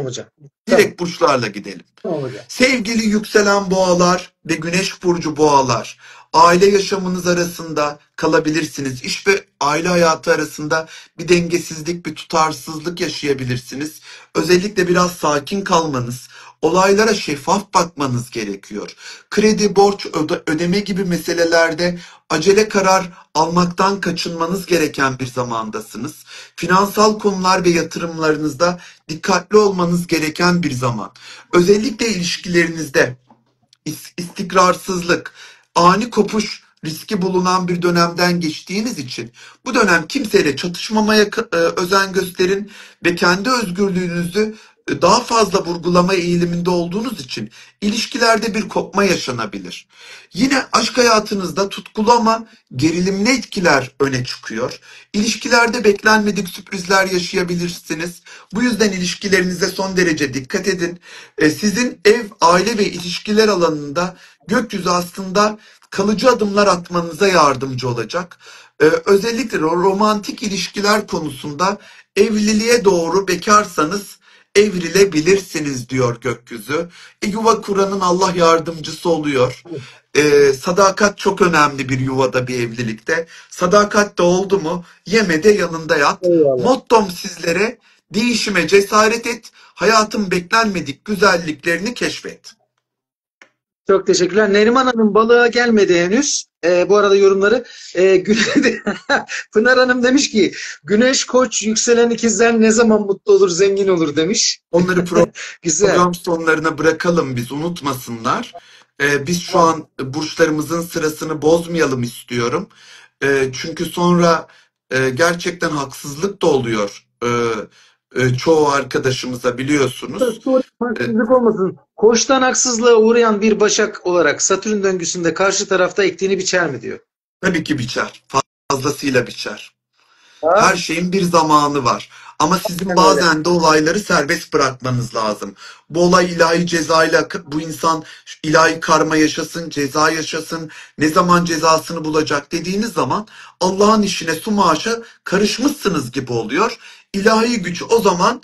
hocam. Tamam. Direkt burçlarla gidelim. Tamam hocam. Sevgili yükselen boğalar ve güneş burcu boğalar, aile yaşamınız arasında kalabilirsiniz. İş ve aile hayatı arasında bir dengesizlik, bir tutarsızlık yaşayabilirsiniz. Özellikle biraz sakin kalmanız, olaylara şeffaf bakmanız gerekiyor. Kredi, borç, ödeme gibi meselelerde acele karar almaktan kaçınmanız gereken bir zamandasınız. Finansal konular ve yatırımlarınızda dikkatli olmanız gereken bir zaman. Özellikle ilişkilerinizde istikrarsızlık, ani kopuş riski bulunan bir dönemden geçtiğiniz için bu dönem kimseyle çatışmamaya özen gösterin ve kendi özgürlüğünüzü daha fazla vurgulama eğiliminde olduğunuz için ilişkilerde bir kopma yaşanabilir. Yine aşk hayatınızda tutkulu ama gerilimli etkiler öne çıkıyor. İlişkilerde beklenmedik sürprizler yaşayabilirsiniz. Bu yüzden ilişkilerinize son derece dikkat edin. Sizin ev, aile ve ilişkiler alanında gökyüzü aslında kalıcı adımlar atmanıza yardımcı olacak. Özellikle romantik ilişkiler konusunda evliliğe doğru bekarsanız evrilebilirsiniz diyor gökyüzü. Yuva kuranın Allah yardımcısı oluyor. Sadakat çok önemli bir yuvada, bir evlilikte. Sadakat de oldu mu yeme de yanında yat. Eyvallah. Mottom sizlere: değişime cesaret et, hayatın beklenmedik güzelliklerini keşfet. Çok teşekkürler. Neriman Hanım balığa gelmedi henüz. Bu arada yorumları. Pınar Hanım demiş ki Güneş Koç yükselen ikizler ne zaman mutlu olur, zengin olur demiş. Onları Güzel. program sonlarına bırakalım, biz unutmasınlar. Biz şu an burçlarımızın sırasını bozmayalım istiyorum. Çünkü sonra gerçekten haksızlık da oluyor çoğu arkadaşımıza, biliyorsunuz. E, Haksızlık olmasın. Koçtan haksızlığa uğrayan bir başak olarak Satürn döngüsünde karşı tarafta ektiğini biçer mi diyor. tabii ki biçer. Fazlasıyla biçer. Ha? Her şeyin bir zamanı var. Ama sizin Aynen öyle. bazen de olayları serbest bırakmanız lazım. Bu olay ilahi cezayla, bu insan ilahi karma yaşasın, ceza yaşasın, ne zaman cezasını bulacak dediğiniz zaman Allah'ın işine, su maaşa karışmışsınız gibi oluyor. İlahi güç o zaman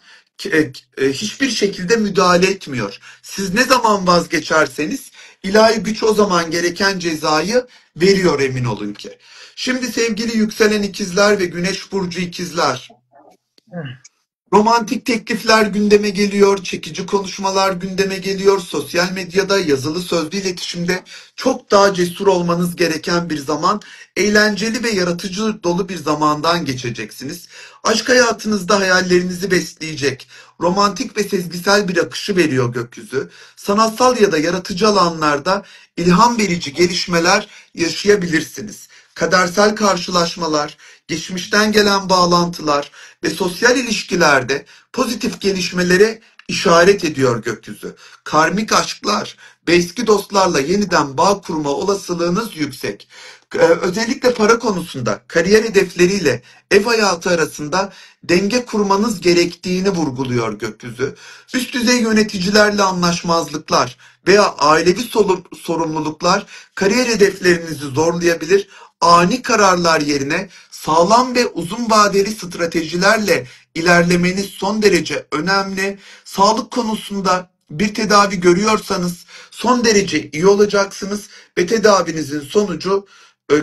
hiçbir şekilde müdahale etmiyor. Siz ne zaman vazgeçerseniz ilahi güç o zaman gereken cezayı veriyor, emin olun ki. Şimdi sevgili yükselen ikizler ve güneş burcu ikizler, romantik teklifler gündeme geliyor, çekici konuşmalar gündeme geliyor. Sosyal medyada, yazılı sözlü iletişimde çok daha cesur olmanız gereken bir zaman, eğlenceli ve yaratıcı dolu bir zamandan geçeceksiniz. Aşk hayatınızda hayallerinizi besleyecek, romantik ve sezgisel bir akışı veriyor gökyüzü. Sanatsal ya da yaratıcı alanlarda ilham verici gelişmeler yaşayabilirsiniz. Kadersel karşılaşmalar, geçmişten gelen bağlantılar ve sosyal ilişkilerde pozitif gelişmelere işaret ediyor gökyüzü. Karmik aşklar ve eski dostlarla yeniden bağ kurma olasılığınız yüksek. Özellikle para konusunda kariyer hedefleriyle ev hayatı arasında denge kurmanız gerektiğini vurguluyor gökyüzü. Üst düzey yöneticilerle anlaşmazlıklar veya ailevi sorumluluklar kariyer hedeflerinizi zorlayabilir. Ani kararlar yerine sağlam ve uzun vadeli stratejilerle ilerlemeniz son derece önemli. Sağlık konusunda bir tedavi görüyorsanız son derece iyi olacaksınız ve tedavinizin sonucu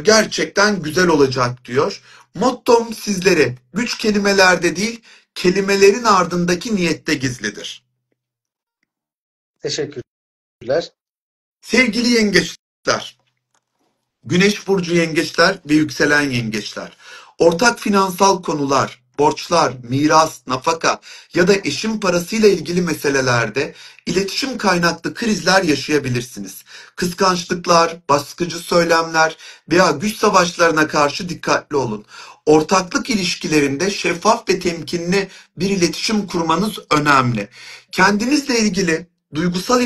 gerçekten güzel olacak diyor. Mottom sizlere: güç kelimelerde değil, kelimelerin ardındaki niyette gizlidir. Teşekkürler. Sevgili yengeçler, Güneş burcu yengeçler ve yükselen yengeçler, ortak finansal konular, borçlar, miras, nafaka ya da eşin parasıyla ilgili meselelerde iletişim kaynaklı krizler yaşayabilirsiniz. Kıskançlıklar, baskıcı söylemler veya güç savaşlarına karşı dikkatli olun. Ortaklık ilişkilerinde şeffaf ve temkinli bir iletişim kurmanız önemli. Kendinizle ilgili duygusal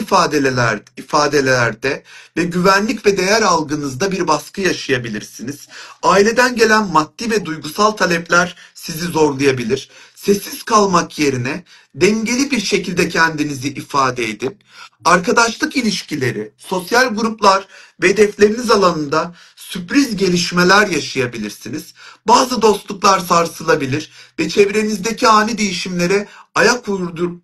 ifadelerde ve güvenlik ve değer algınızda bir baskı yaşayabilirsiniz. Aileden gelen maddi ve duygusal talepler sizi zorlayabilir. Sessiz kalmak yerine dengeli bir şekilde kendinizi ifade edin. Arkadaşlık ilişkileri, sosyal gruplar ve hedefleriniz alanında sürpriz gelişmeler yaşayabilirsiniz. Bazı dostluklar sarsılabilir ve çevrenizdeki ani değişimlere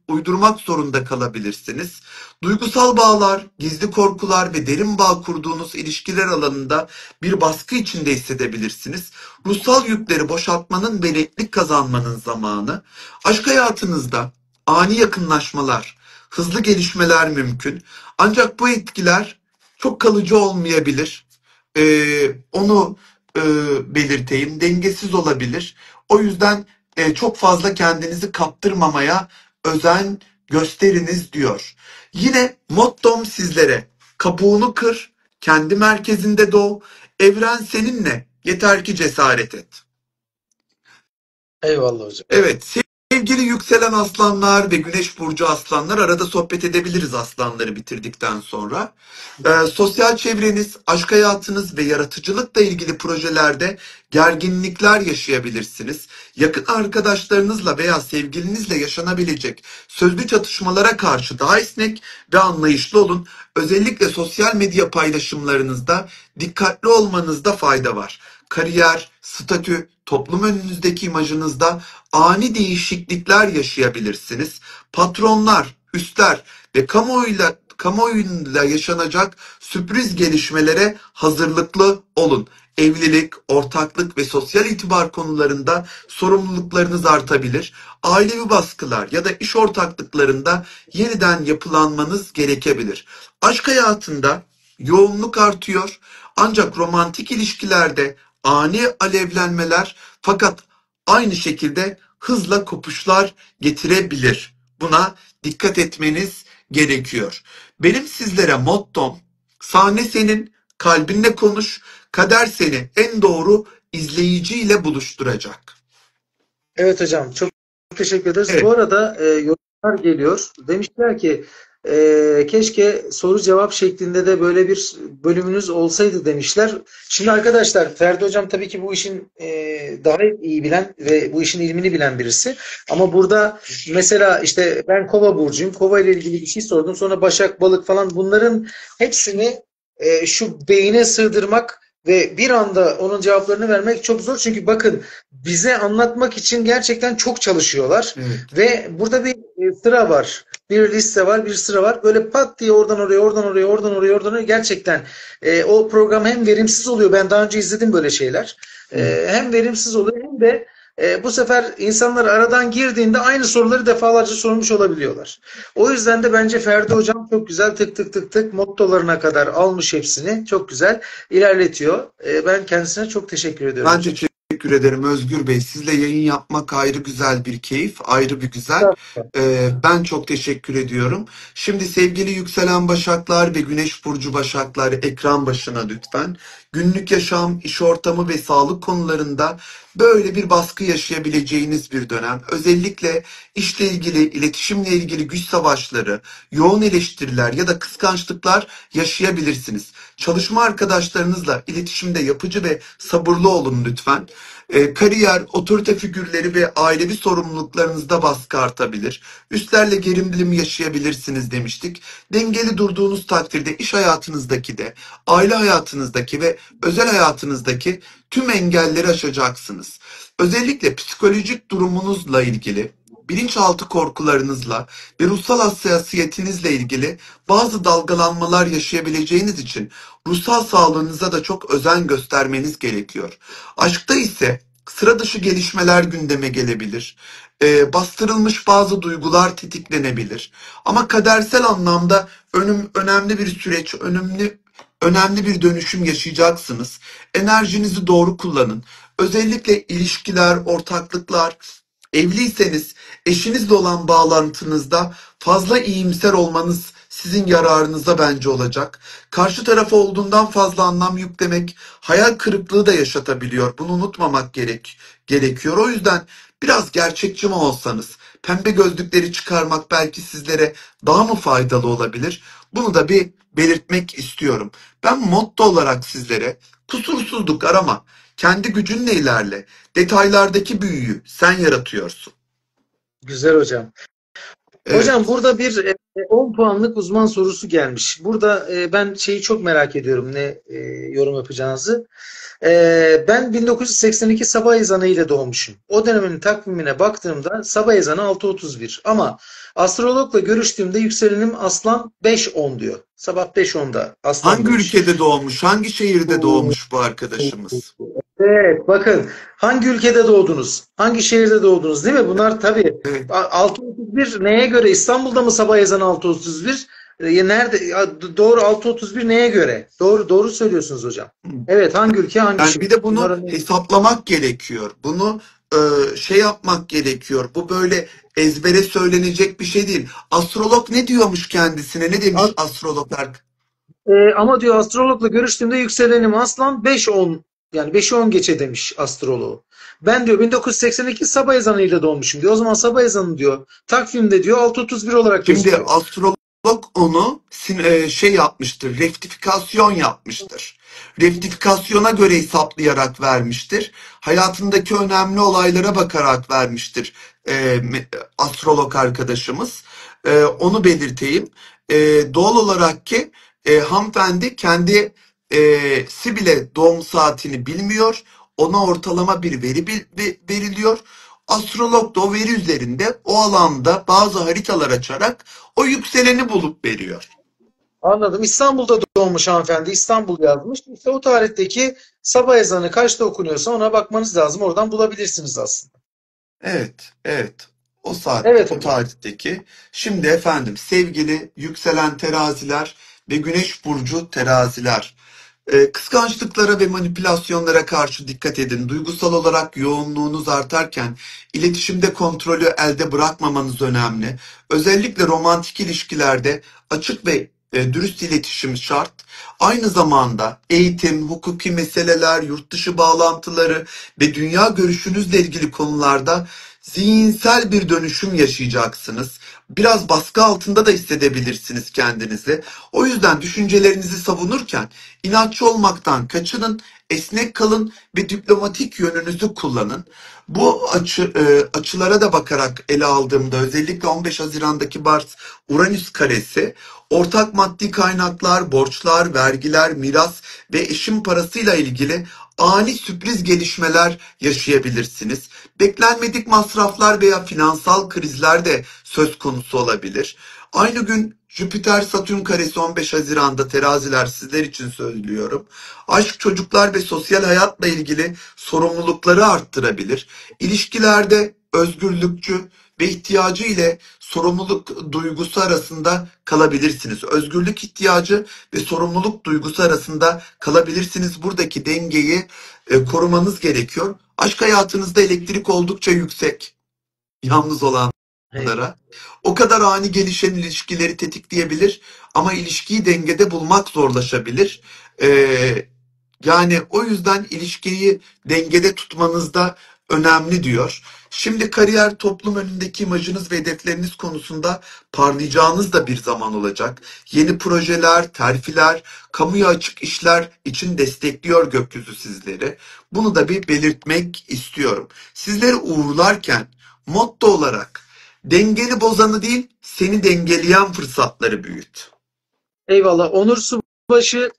uydurmak zorunda kalabilirsiniz. Duygusal bağlar, gizli korkular ve derin bağ kurduğunuz ilişkiler alanında bir baskı içinde hissedebilirsiniz. Ruhsal yükleri boşaltmanın ve netlik kazanmanın zamanı. Aşk hayatınızda ani yakınlaşmalar, hızlı gelişmeler mümkün. Ancak bu etkiler çok kalıcı olmayabilir. Onu belirteyim. Dengesiz olabilir. O yüzden çok fazla kendinizi kaptırmamaya özen gösteriniz diyor. Yine mottom sizlere: kabuğunu kır, kendi merkezinde doğ, evren seninle, yeter ki cesaret et. Eyvallah hocam. Evet, sevgili yükselen aslanlar ve güneş burcu aslanlar, arada sohbet edebiliriz aslanları bitirdikten sonra. Sosyal çevreniz, aşk hayatınız ve yaratıcılıkla ilgili projelerde gerginlikler yaşayabilirsiniz. Yakın arkadaşlarınızla veya sevgilinizle yaşanabilecek sözlü çatışmalara karşı daha esnek ve anlayışlı olun. Özellikle sosyal medya paylaşımlarınızda dikkatli olmanızda fayda var. Kariyer, statü, toplum önünüzdeki imajınızda ani değişiklikler yaşayabilirsiniz. Patronlar, üstler ve kamuoyuyla yaşanacak sürpriz gelişmelere hazırlıklı olun. Evlilik, ortaklık ve sosyal itibar konularında sorumluluklarınız artabilir. Ailevi baskılar ya da iş ortaklıklarında yeniden yapılanmanız gerekebilir. Aşk hayatında yoğunluk artıyor, ancak romantik ilişkilerde ani alevlenmeler, fakat aynı şekilde hızla kopuşlar getirebilir. Buna dikkat etmeniz gerekiyor. Benim sizlere mottom: sahne senin, kalbinle konuş, kader seni en doğru izleyiciyle buluşturacak. Evet hocam, çok teşekkür ederiz. Bu Evet, arada yorumlar geliyor. Demişler ki keşke soru cevap şeklinde de böyle bir bölümünüz olsaydı demişler. Şimdi arkadaşlar, Ferdi hocam tabii ki bu işin daha iyi bilen ve bu işin ilmini bilen birisi. Ama burada mesela işte ben Kova burcuyum. Kova ile ilgili bir şey sordum. Sonra Başak, Balık falan, bunların hepsini şu beyine sığdırmak ve bir anda onun cevaplarını vermek çok zor. Çünkü bakın, bize anlatmak için gerçekten çok çalışıyorlar. evet. Ve burada bir sıra var. Bir liste var, bir sıra var. Böyle pat diye oradan oraya, oradan oraya, oradan oraya, oradan oraya, gerçekten o program hem verimsiz oluyor. Ben daha önce izledim böyle şeyler. Hem verimsiz oluyor hem de bu sefer insanlar aradan girdiğinde aynı soruları defalarca sormuş olabiliyorlar. O yüzden de bence Ferdi hocam çok güzel tık tık tık tık mottolarına kadar almış hepsini. Çok güzel ilerletiyor. Ben kendisine çok teşekkür ediyorum Ben hocam. teşekkür ederim Özgür Bey. Sizle yayın yapmak ayrı güzel bir keyif, ayrı bir güzel. Ben çok teşekkür ediyorum. Şimdi sevgili yükselen başaklar ve güneş burcu başaklar, ekran başına lütfen. Günlük yaşam, iş ortamı ve sağlık konularında böyle bir baskı yaşayabileceğiniz bir dönem. Özellikle işle ilgili, iletişimle ilgili güç savaşları, yoğun eleştiriler ya da kıskançlıklar yaşayabilirsiniz. Çalışma arkadaşlarınızla iletişimde yapıcı ve sabırlı olun lütfen. Kariyer, otorite figürleri ve ailevi sorumluluklarınızda baskı artabilir. Üstlerle gerilim yaşayabilirsiniz demiştik. Dengeli durduğunuz takdirde iş hayatınızdaki de, aile hayatınızdaki ve özel hayatınızdaki tüm engelleri aşacaksınız. Özellikle psikolojik durumunuzla ilgili, bilinçaltı korkularınızla ve ruhsal hassasiyetinizle ilgili bazı dalgalanmalar yaşayabileceğiniz için ruhsal sağlığınıza da çok özen göstermeniz gerekiyor. Aşkta ise sıra dışı gelişmeler gündeme gelebilir. Bastırılmış bazı duygular tetiklenebilir. Ama kadersel anlamda önemli bir süreç, önemli bir dönüşüm yaşayacaksınız. Enerjinizi doğru kullanın. Özellikle ilişkiler, ortaklıklar, evliyseniz eşinizle olan bağlantınızda fazla iyimser olmanız sizin yararınıza bence olacak. Karşı tarafa olduğundan fazla anlam yüklemek hayal kırıklığı da yaşatabiliyor. Bunu unutmamak gerekiyor. O yüzden biraz gerçekçi mi olsanız, pembe gözlükleri çıkarmak belki sizlere daha mı faydalı olabilir? Bunu da bir belirtmek istiyorum. Ben motto olarak sizlere: kusursuzluk arama, kendi gücünle ilerle. Detaylardaki büyüyü sen yaratıyorsun. Güzel hocam. Hocam Evet. burada bir 10 puanlık uzman sorusu gelmiş. Burada ben şeyi çok merak ediyorum ne yorum yapacağınızı. Ben 1982 sabah ezanı ile doğmuşum. O dönemin takvimine baktığımda sabah ezanı 6.31. Ama astrologla görüştüğümde yükselenim Aslan 5.10 diyor. Sabah 5.10'da Aslan Hangi demiş. ülkede doğmuş, hangi şehirde doğmuş bu arkadaşımız? Evet, bakın hangi ülkede doğdunuz? Hangi şehirde doğdunuz, değil mi? Bunlar tabii. Evet. 6.31 neye göre? İstanbul'da mı sabah ezanı 6.31? Nerede? Doğru, 6.31 neye göre? Doğru doğru söylüyorsunuz hocam. Evet, hangi ülke hangi Yani şehir? bir de Bunlar bunu önemli. hesaplamak gerekiyor. Bunu şey yapmak gerekiyor. Bu böyle ezbere söylenecek bir şey değil. Astrolog ne diyormuş kendisine? Ne demiş astrologlar? Ama diyor astrologla görüştüğümde yükselenim Aslan 5.10, yani 5'i 10 geçe demiş astroloğu. Ben diyor 1982 sabah ezanıyla doğmuşum diyor. O zaman sabah ezanı diyor takvimde diyor 6.31 olarak Şimdi gösteriyor. astrolog onu şey yapmıştır, rektifikasyon yapmıştır. Rektifikasyona göre hesaplayarak vermiştir. Hayatındaki önemli olaylara bakarak vermiştir astrolog arkadaşımız. Onu belirteyim. Doğal olarak ki hanımefendi kendi bile doğum saatini bilmiyor. Ona ortalama bir veri veriliyor. Astrolog da o veri üzerinde o alanda bazı haritalar açarak o yükseleni bulup veriyor. Anladım. İstanbul'da doğmuş hanımefendi. İstanbul yazmış. İşte o tarihteki sabah ezanı kaçta okunuyorsa ona bakmanız lazım. Oradan bulabilirsiniz aslında. Evet, evet. O saatte, Evet o hocam. tarihteki. Şimdi efendim sevgili yükselen teraziler ve güneş burcu teraziler. Kıskançlıklara ve manipülasyonlara karşı dikkat edin. Duygusal olarak yoğunluğunuz artarken iletişimde kontrolü elde bırakmamanız önemli. Özellikle romantik ilişkilerde açık ve dürüst iletişim şart. Aynı zamanda eğitim, hukuki meseleler, yurt dışı bağlantıları ve dünya görüşünüzle ilgili konularda zihinsel bir dönüşüm yaşayacaksınız. Biraz baskı altında da hissedebilirsiniz kendinizi. O yüzden düşüncelerinizi savunurken inatçı olmaktan kaçının, esnek kalın ve diplomatik yönünüzü kullanın. Bu açılara da bakarak ele aldığımda özellikle 15 Haziran'daki Mars-Uranüs karesi ortak maddi kaynaklar, borçlar, vergiler, miras ve eşin parasıyla ilgili ani sürpriz gelişmeler yaşayabilirsiniz. Beklenmedik masraflar veya finansal krizler de söz konusu olabilir. Aynı gün Jüpiter-Satürn karesi 15 Haziran'da teraziler sizler için söylüyorum. Aşk, çocuklar ve sosyal hayatla ilgili sorumlulukları arttırabilir. İlişkilerde özgürlükçü ve ihtiyacı ile sorumluluk duygusu arasında kalabilirsiniz. Özgürlük ihtiyacı ve sorumluluk duygusu arasında kalabilirsiniz. Buradaki dengeyi korumanız gerekiyor. Aşk hayatınızda elektrik oldukça yüksek. Yalnız olanlara. O kadar ani gelişen ilişkileri tetikleyebilir ama ilişkiyi dengede bulmak zorlaşabilir. Ee, Yani o yüzden ilişkiyi dengede tutmanız da önemli diyor. Şimdi kariyer, toplum önündeki imajınız ve hedefleriniz konusunda parlayacağınız da bir zaman olacak. Yeni projeler, terfiler, kamuya açık işler için destekliyor gökyüzü sizleri. Bunu da bir belirtmek istiyorum. Sizleri uğurlarken motto olarak dengeni bozanı değil, seni dengeleyen fırsatları büyüt. Eyvallah. Onur Subaşı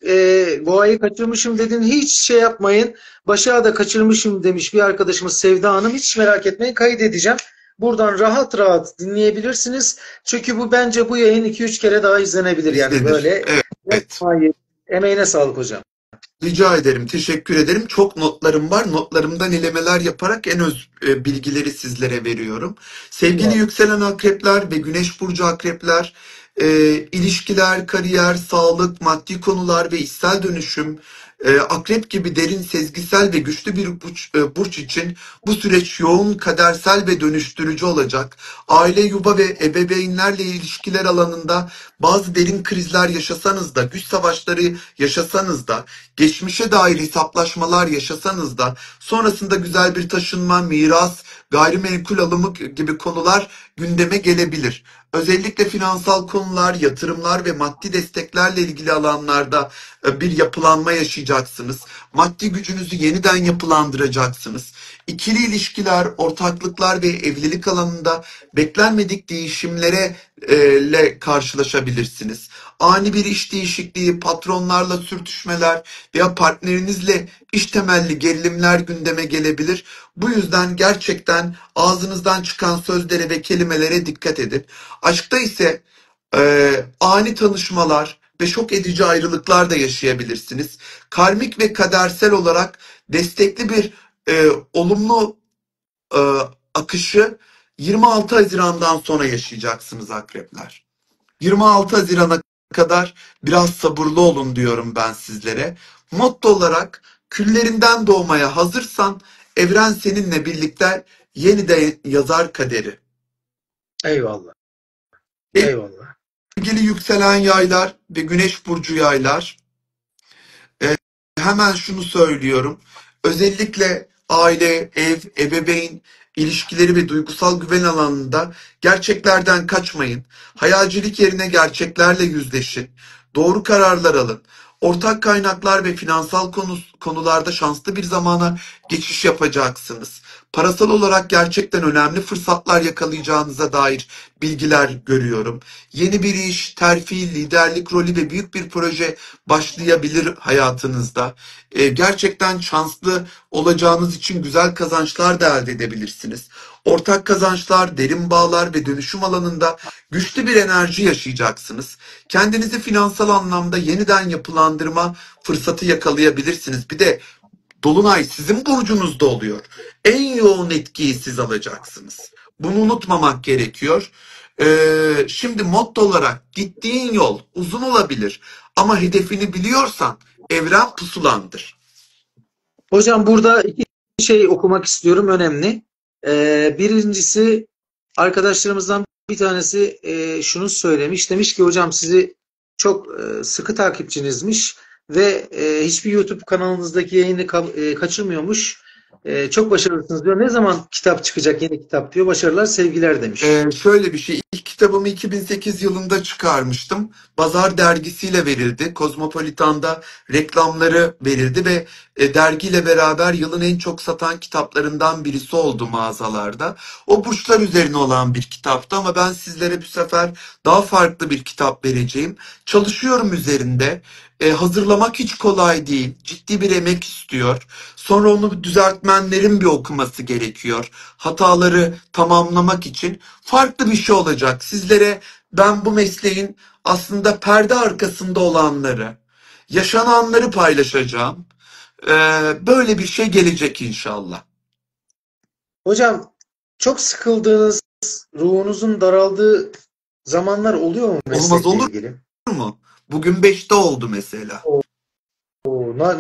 boğayı kaçırmışım dedin. Hiç şey yapmayın. Başak'ı da kaçırmışım demiş bir arkadaşımız Sevda Hanım. Hiç merak etmeyin. Kaydedeceğim. Buradan rahat rahat dinleyebilirsiniz. Çünkü bu bence bu yayın 2-3 kere daha izlenebilir. Yani İzlenir. böyle. Evet. Emeğine sağlık hocam. Rica ederim, teşekkür ederim. Çok notlarım var. Notlarımdan elemeler yaparak en öz bilgileri sizlere veriyorum. Sevgili Eyvallah. yükselen akrepler ve güneş burcu akrepler, ilişkiler, kariyer, sağlık, maddi konular ve içsel dönüşüm, akrep gibi derin, sezgisel ve güçlü bir burç için bu süreç yoğun, kadersel ve dönüştürücü olacak. Aile, yuva ve ebeveynlerle ilişkiler alanında bazı derin krizler yaşasanız da, güç savaşları yaşasanız da, geçmişe dair hesaplaşmalar yaşasanız da sonrasında güzel bir taşınma, miras gayrimenkul alımı gibi konular gündeme gelebilir. Özellikle finansal konular, yatırımlar ve maddi desteklerle ilgili alanlarda bir yapılanma yaşayacaksınız. Maddi gücünüzü yeniden yapılandıracaksınız. İkili ilişkiler, ortaklıklar ve evlilik alanında beklenmedik değişimlere karşılaşabilirsiniz. Ani bir iş değişikliği, patronlarla sürtüşmeler veya partnerinizle iş temelli gerilimler gündeme gelebilir. Bu yüzden gerçekten ağzınızdan çıkan sözlere ve kelimelere dikkat edin. Aşkta ise ani tanışmalar ve şok edici ayrılıklar da yaşayabilirsiniz. Karmik ve kadersel olarak destekli bir olumlu e, akışı 26 Haziran'dan sonra yaşayacaksınız akrepler. 26 Haziran'a kadar biraz sabırlı olun diyorum ben sizlere. Motto olarak küllerinden doğmaya hazırsan evren seninle birlikte yeniden yazar kaderi. Eyvallah. Eyvallah. Sevgili yükselen yaylar ve güneş burcu yaylar, e, hemen şunu söylüyorum. Özellikle aile, ev, ebeveyn ilişkileri ve duygusal güven alanında gerçeklerden kaçmayın. Hayalcilik yerine gerçeklerle yüzleşin. Doğru kararlar alın. Ortak kaynaklar ve finansal konularda şanslı bir zamana geçiş yapacaksınız. Parasal olarak gerçekten önemli fırsatlar yakalayacağınıza dair bilgiler görüyorum. Yeni bir iş, terfi, liderlik rolü ve büyük bir proje başlayabilir hayatınızda. Gerçekten şanslı olacağınız için güzel kazançlar da elde edebilirsiniz. Ortak kazançlar, derin bağlar ve dönüşüm alanında güçlü bir enerji yaşayacaksınız. Kendinizi finansal anlamda yeniden yapılandırma fırsatı yakalayabilirsiniz. Bir de Dolunay sizin burcunuzda oluyor. En yoğun etkiyi siz alacaksınız. Bunu unutmamak gerekiyor. Şimdi motto olarak gittiğin yol uzun olabilir ama hedefini biliyorsan evren pusulandır. Hocam burada iki şey okumak istiyorum, önemli. Birincisi, arkadaşlarımızdan bir tanesi şunu söylemiş. Demiş ki hocam sizi çok sıkı takipçinizmiş ve hiçbir YouTube kanalınızdaki yayını kaçırmıyormuş. Çok başarılısınız diyor. Ne zaman kitap çıkacak, yeni kitap diyor. Başarılar, sevgiler demiş. Şöyle bir şey, ilk kitabımı 2008 yılında çıkarmıştım. Bazar dergisiyle verildi. Kozmopolitan'da reklamları verildi ve dergiyle beraber yılın en çok satan kitaplarından birisi oldu mağazalarda. O burçlar üzerine olan bir kitaptı ama ben sizlere bu sefer daha farklı bir kitap vereceğim. Çalışıyorum üzerinde. Hazırlamak hiç kolay değil. Ciddi bir emek istiyor. Sonra onu düzeltmenlerin bir okuması gerekiyor. Hataları tamamlamak için farklı bir şey olacak. Sizlere ben bu mesleğin aslında perde arkasında olanları, yaşananları paylaşacağım. Böyle bir şey gelecek inşallah. Hocam, çok sıkıldığınız, ruhunuzun daraldığı zamanlar oluyor mu Olmaz meslekle olur ilgili? mu? Bugün 5'te oldu mesela.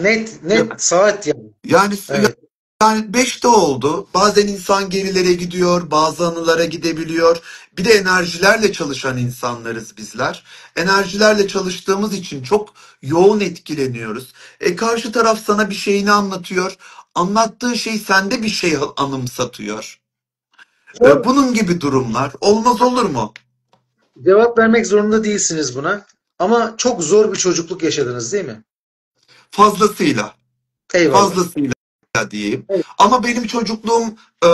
Net Ya- net saat yani. Yani Evet. Yani 5'te oldu. Bazen insan gerilere gidiyor, bazı anılara gidebiliyor. Bir de enerjilerle çalışan insanlarız bizler. Enerjilerle çalıştığımız için çok yoğun etkileniyoruz. Karşı taraf sana bir şeyini anlatıyor. Anlattığı şey sende bir şey anımsatıyor. Zor, Bunun gibi durumlar olmaz olur mu? cevap vermek zorunda değilsiniz buna. Ama çok zor bir çocukluk yaşadınız, değil mi? Fazlasıyla. Eyvallah. Fazlasıyla diyeyim. Evet. Ama benim çocukluğum,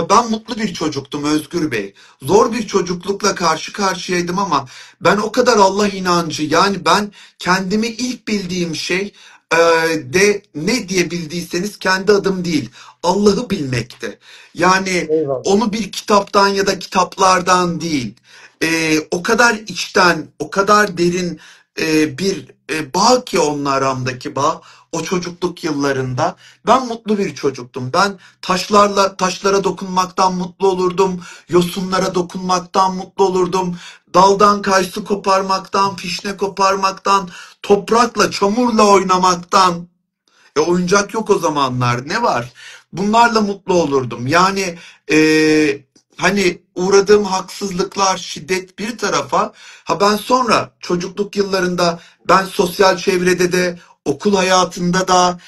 ben mutlu bir çocuktum Özgür Bey. Zor bir çocuklukla karşı karşıyaydım ama ben o kadar Allah inancı, yani ben kendimi ilk bildiğim şey e, de ne diye bildiyseniz kendi adım değil, Allah'ı bilmekti. Yani Eyvallah. onu bir kitaptan ya da kitaplardan değil, o kadar içten, o kadar derin bir bağ ki onunla aramdaki bağ, o çocukluk yıllarında. Ben mutlu bir çocuktum. Ben taşlara dokunmaktan mutlu olurdum. Yosunlara dokunmaktan mutlu olurdum. Daldan kayısı koparmaktan, fişne koparmaktan, toprakla, çamurla oynamaktan. Oyuncak yok o zamanlar. Ne var? Bunlarla mutlu olurdum. Yani e, hani uğradığım haksızlıklar, şiddet bir tarafa. Ha ben sonra çocukluk yıllarında ben sosyal çevrede de, okul hayatında da,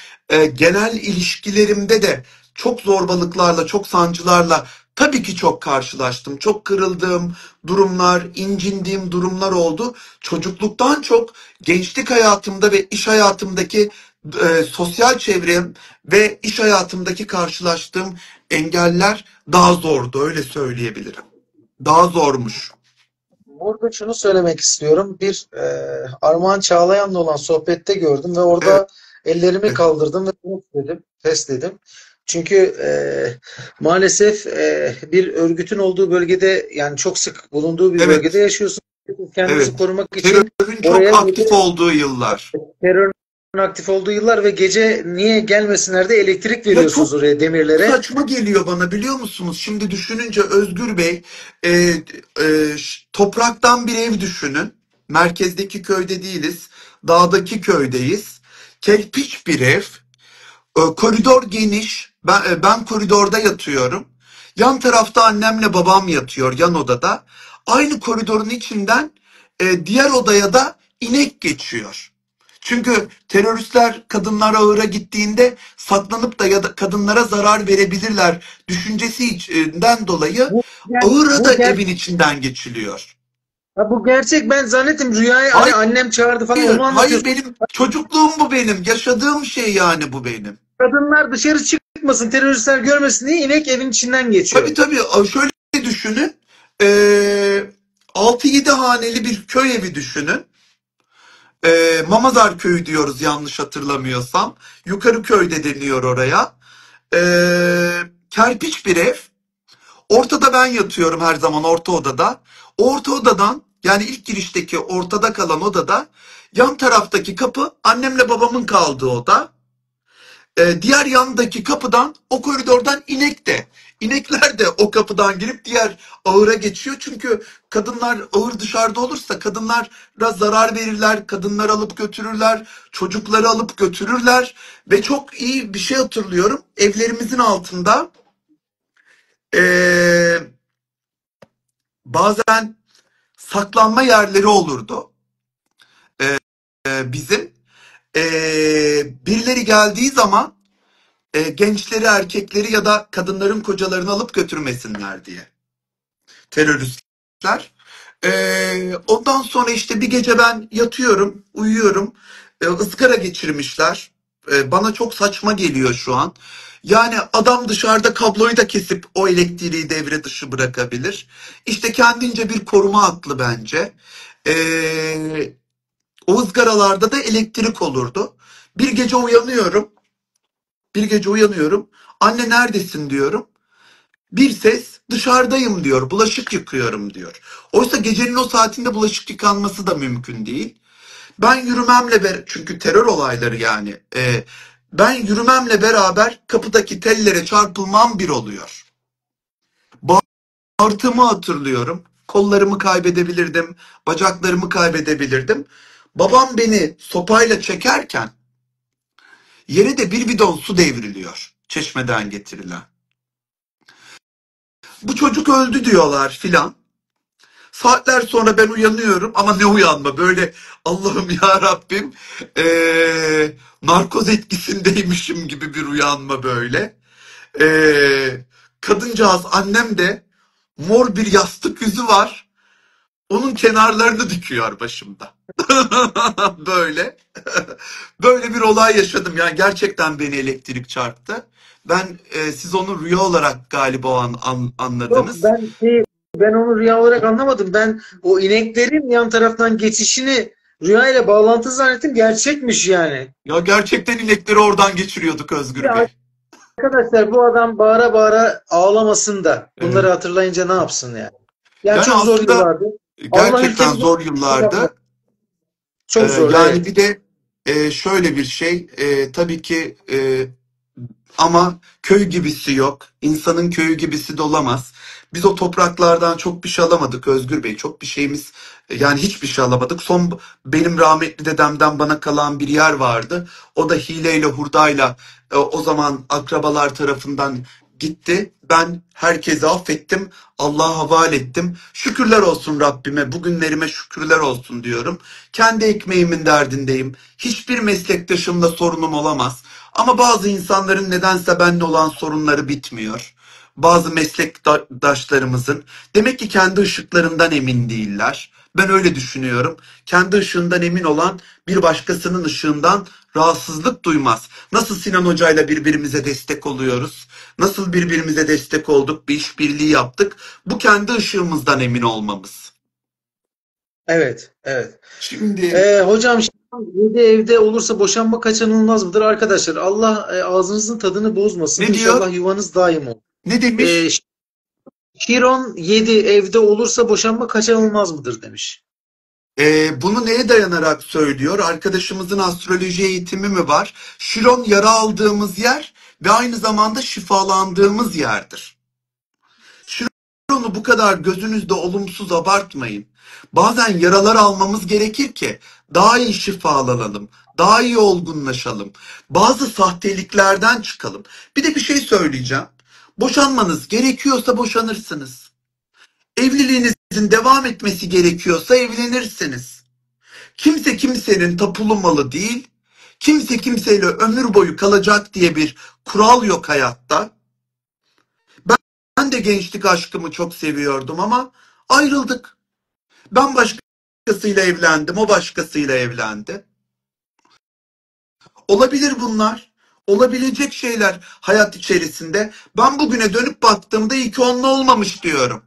genel ilişkilerimde de çok zorbalıklarla, çok sancılarla Tabii ki çok karşılaştım. Çok kırıldığım durumlar, incindiğim durumlar oldu. Çocukluktan çok gençlik hayatımda ve iş hayatımdaki sosyal çevrem ve iş hayatımdaki karşılaştığım engeller daha zordu, öyle söyleyebilirim. Daha zormuş. Burada şunu söylemek istiyorum. Bir Armağan Çağlayan'la olan sohbette gördüm ve Evet, orada ellerimi kaldırdım ve pes dedim. Çünkü maalesef bir örgütün olduğu bölgede, yani çok sık bulunduğu bir bölgede evet, yaşıyorsunuz. Kendinizi evet. korumak için Terörün oraya çok aktif olduğu yıllar. terörün aktif olduğu yıllar ve gece niye gelmesinler de elektrik Ya veriyorsunuz çok oraya, demirlere. saçma geliyor bana, biliyor musunuz? Şimdi düşününce Özgür Bey, topraktan bir ev düşünün. Merkezdeki köyde değiliz, dağdaki köydeyiz. Kerpiç bir ev, koridor geniş. Ben koridorda yatıyorum. Yan tarafta annemle babam yatıyor, yan odada. Aynı koridorun içinden diğer odaya da inek geçiyor. Çünkü teröristler kadınlar ahıra gittiğinde saklanıp da ya da kadınlara zarar verebilirler düşüncesinden dolayı Bu, ahıra da bu, evin içinden geçiliyor. ha, bu gerçek. Ben zannettim rüyayı, hani annem çağırdı falan, onu Hayır, hayır, anlatıyorsun. benim çocukluğum bu benim. Yaşadığım şey yani bu benim. Kadınlar dışarı çıkmasın, teröristler görmesin diye inek evin içinden Tabii geçiyor. tabii, şöyle düşünün. Ee, 6-7 haneli bir köy evi düşünün. Mamazar köyü diyoruz yanlış hatırlamıyorsam. Yukarı köyde deniyor oraya. Kerpiç bir ev. Ortada ben yatıyorum her zaman, orta odada. O orta odadan, yani ilk girişteki ortada kalan odada, yan taraftaki kapı annemle babamın kaldığı oda. Diğer yandaki kapıdan, o koridordan inekler de o kapıdan girip diğer ahıra geçiyor. Çünkü kadınlar, ahır dışarıda olursa kadınlara zarar verirler, kadınları alıp götürürler, çocukları alıp götürürler. Ve çok iyi bir şey hatırlıyorum. Evlerimizin altında ee, bazen saklanma yerleri olurdu. Bizim birileri geldiği zaman gençleri, erkekleri ya da kadınların kocalarını alıp götürmesinler diye, teröristler. Ondan sonra işte bir gece ben yatıyorum, uyuyorum. Izgara geçirmişler. Bana çok saçma geliyor şu an. Yani adam dışarıda kabloyu da kesip o elektriği devre dışı bırakabilir. İşte kendince bir koruma aklı bence. Ee, O ızgaralarda da elektrik olurdu. Bir gece uyanıyorum. Bir gece uyanıyorum. Anne neredesin diyorum. Bir ses dışarıdayım diyor. Bulaşık yıkıyorum diyor. Oysa gecenin o saatinde bulaşık yıkanması da mümkün değil. Ben yürümemle çünkü terör olayları yani. Ben yürümemle beraber kapıdaki tellere çarpılmam bir oluyor. Bağırtımı hatırlıyorum. Kollarımı kaybedebilirdim. Bacaklarımı kaybedebilirdim. Babam beni sopayla çekerken yere de bir bidon su devriliyor. Çeşmeden getirilen. Bu çocuk öldü diyorlar filan. Saatler sonra ben uyanıyorum, ama ne uyanma, böyle Allah'ım ya Rabbim, narkoz etkisindeymişim gibi bir uyanma böyle. Kadıncağız, annem de mor bir yastık yüzü var. Onun kenarlarını dikiyor başımda. Böyle. Böyle bir olay yaşadım. Yani gerçekten beni elektrik çarptı. Siz onu rüya olarak galiba Yok, anladınız. ben onu rüya olarak anlamadım. Ben o ineklerin yan taraftan geçişini rüya ile bağlantılı zannettim. Gerçekmiş yani. Ya gerçekten inekleri oradan geçiriyorduk Özgür Ya Bey. arkadaşlar, bu adam bağıra bağıra ağlamasın da bunları Evet. hatırlayınca ne yapsın yani? Yani Yani çok zor aslında yıllardı. Allah gerçekten ülkemizi zor yıllardı. çok zor, Yani bir evet. de şöyle bir şey, tabii ki, ama köy gibisi yok. İnsanın köyü gibisi de olamaz. Biz o topraklardan çok bir şey alamadık Özgür Bey. Çok bir şeyimiz, yani hiçbir şey alamadık. Son benim rahmetli dedemden bana kalan bir yer vardı. O da hileyle hurdayla o zaman akrabalar tarafından gitti. Ben herkesi affettim. Allah'a havale ettim. Şükürler olsun Rabbime. Bugünlerime şükürler olsun diyorum. Kendi ekmeğimin derdindeyim. Hiçbir meslektaşımla sorunum olamaz. Ama bazı insanların nedense benimle olan sorunları bitmiyor. bazı meslektaşlarımızın. Demek ki kendi ışıklarından emin değiller. Ben öyle düşünüyorum. Kendi ışığından emin olan bir başkasının ışığından rahatsızlık duymaz. Nasıl Sinan Hoca'yla birbirimize destek oluyoruz? Nasıl birbirimize destek olduk, bir işbirliği yaptık? Bu kendi ışığımızdan emin olmamız. Evet, evet. Şimdi Hocam şimdi yedi evde olursa boşanma kaçınılmaz mıdır? Arkadaşlar Allah ağzınızın tadını bozmasın. ne diyor? İnşallah yuvanız daim olur. Ne Ee, demiş? Şiron 7 evde olursa boşanma kaçınılmaz mıdır demiş. Bunu neye dayanarak söylüyor? Arkadaşımızın astroloji eğitimi mi var? Şiron yara aldığımız yer ve aynı zamanda şifalandığımız yerdir. Şironu bu kadar gözünüzde olumsuz abartmayın. Bazen yaralar almamız gerekir ki daha iyi şifalanalım, daha iyi olgunlaşalım, bazı sahteliklerden çıkalım. Bir de bir şey söyleyeceğim. Boşanmanız gerekiyorsa boşanırsınız. Evliliğinizin devam etmesi gerekiyorsa evlenirsiniz. Kimse kimsenin tapulu malı değil, kimse kimseyle ömür boyu kalacak diye bir kural yok hayatta. Ben de gençlik aşkımı çok seviyordum ama ayrıldık. Ben başkasıyla evlendim, o başkasıyla evlendi. Olabilir bunlar. Olabilecek şeyler hayat içerisinde. Ben bugüne dönüp baktığımda iyi ki onunla olmamış diyorum.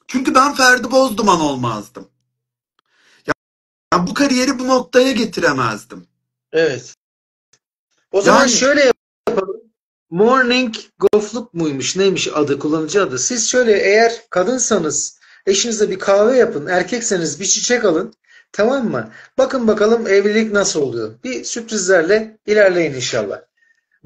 Çünkü ben Ferdi Bozduman olmazdım. Yani bu kariyeri bu noktaya getiremezdim. Evet. O zaman Yani şöyle yapalım. Morning Golf'luk muymuş? Neymiş adı, kullanıcı adı? Siz şöyle, eğer kadınsanız eşinize bir kahve yapın, erkekseniz bir çiçek alın. Tamam mı? Bakın bakalım evlilik nasıl oluyor. Bir sürprizlerle ilerleyin inşallah.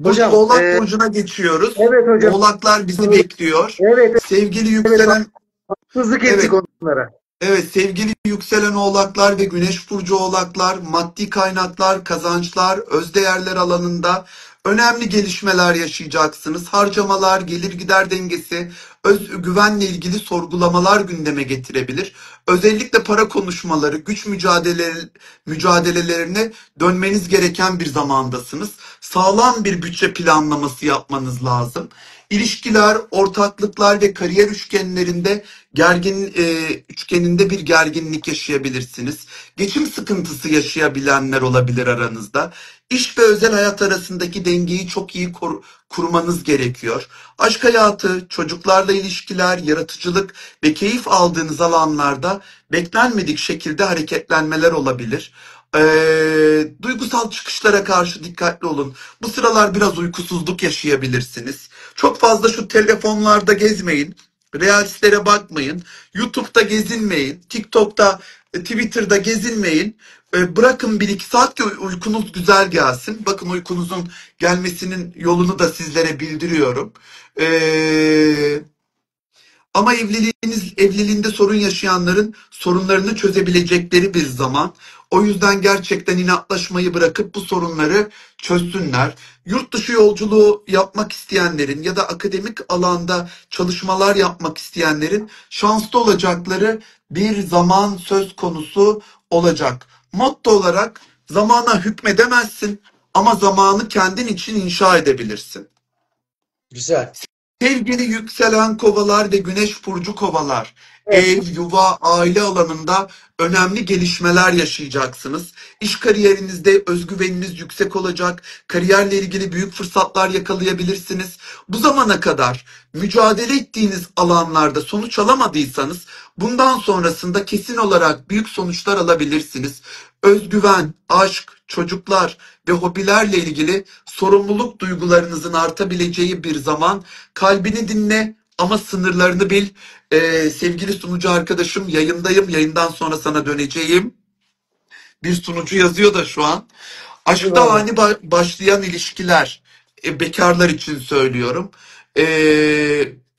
Hocam, Oğlak Burcu'na geçiyoruz. evet hocam. Oğlaklar bizi bekliyor. Evet, Sevgili evet. yükselen, Haksızlık ettik evet, onlara. evet, sevgili yükselen oğlaklar ve güneş burcu oğlaklar, maddi kaynaklar, kazançlar, özdeğerler alanında önemli gelişmeler yaşayacaksınız. Harcamalar, gelir gider dengesi, özgüvenle ilgili sorgulamalar gündeme getirebilir. Özellikle para konuşmaları, güç mücadelelerine dönmeniz gereken bir zamandasınız. Sağlam bir bütçe planlaması yapmanız lazım. İlişkiler, ortaklıklar ve kariyer üçgenlerinde üçgeninde bir gerginlik yaşayabilirsiniz. Geçim sıkıntısı yaşayabilenler olabilir aranızda. İş ve özel hayat arasındaki dengeyi çok iyi kurmanız gerekiyor. Aşk hayatı, çocuklarla ilişkiler, yaratıcılık ve keyif aldığınız alanlarda beklenmedik şekilde hareketlenmeler olabilir. Duygusal çıkışlara karşı dikkatli olun. Bu sıralar biraz uykusuzluk yaşayabilirsiniz. Çok fazla şu telefonlarda gezmeyin. Reelslere bakmayın. YouTube'da gezinmeyin. TikTok'ta, Twitter'da gezinmeyin. Bırakın 1-2 saat ki uykunuz güzel gelsin. Bakın uykunuzun gelmesinin yolunu da sizlere bildiriyorum. Ama evliliğinde sorun yaşayanların sorunlarını çözebilecekleri bir zaman. O yüzden gerçekten inatlaşmayı bırakıp bu sorunları çözsünler. Yurt dışı yolculuğu yapmak isteyenlerin ya da akademik alanda çalışmalar yapmak isteyenlerin şanslı olacakları bir zaman söz konusu olacak. Motto olarak zamana hükmedemezsin ama zamanı kendin için inşa edebilirsin. Güzel. Sevgili yükselen kovalar ve güneş burcu kovalar, Evet. ev, yuva, aile alanında önemli gelişmeler yaşayacaksınız. İş kariyerinizde özgüveniniz yüksek olacak. Kariyerle ilgili büyük fırsatlar yakalayabilirsiniz. Bu zamana kadar mücadele ettiğiniz alanlarda sonuç alamadıysanız bundan sonrasında kesin olarak büyük sonuçlar alabilirsiniz. Özgüven, aşk, çocuklar ve hobilerle ilgili sorumluluk duygularınızın artabileceği bir zaman. Kalbini dinle ama sınırlarını bil. Sevgili sunucu arkadaşım, yayındayım. Yayından sonra sana döneceğim. Bir sunucu yazıyor da şu an. Aşkta Eyvallah. ani başlayan ilişkiler, bekarlar için söylüyorum. E,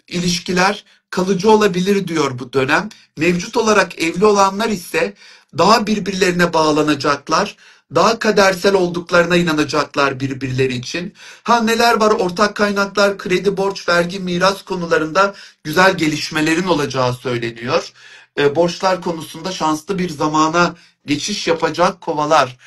ilişkiler kalıcı olabilir diyor bu dönem. Mevcut olarak evli olanlar ise daha birbirlerine bağlanacaklar. Daha kadersel olduklarına inanacaklar birbirleri için. Ha, neler var? Ortak kaynaklar, kredi, borç, vergi, miras konularında güzel gelişmelerin olacağı söyleniyor. borçlar konusunda şanslı bir zamana geçiş yapacak kovalar.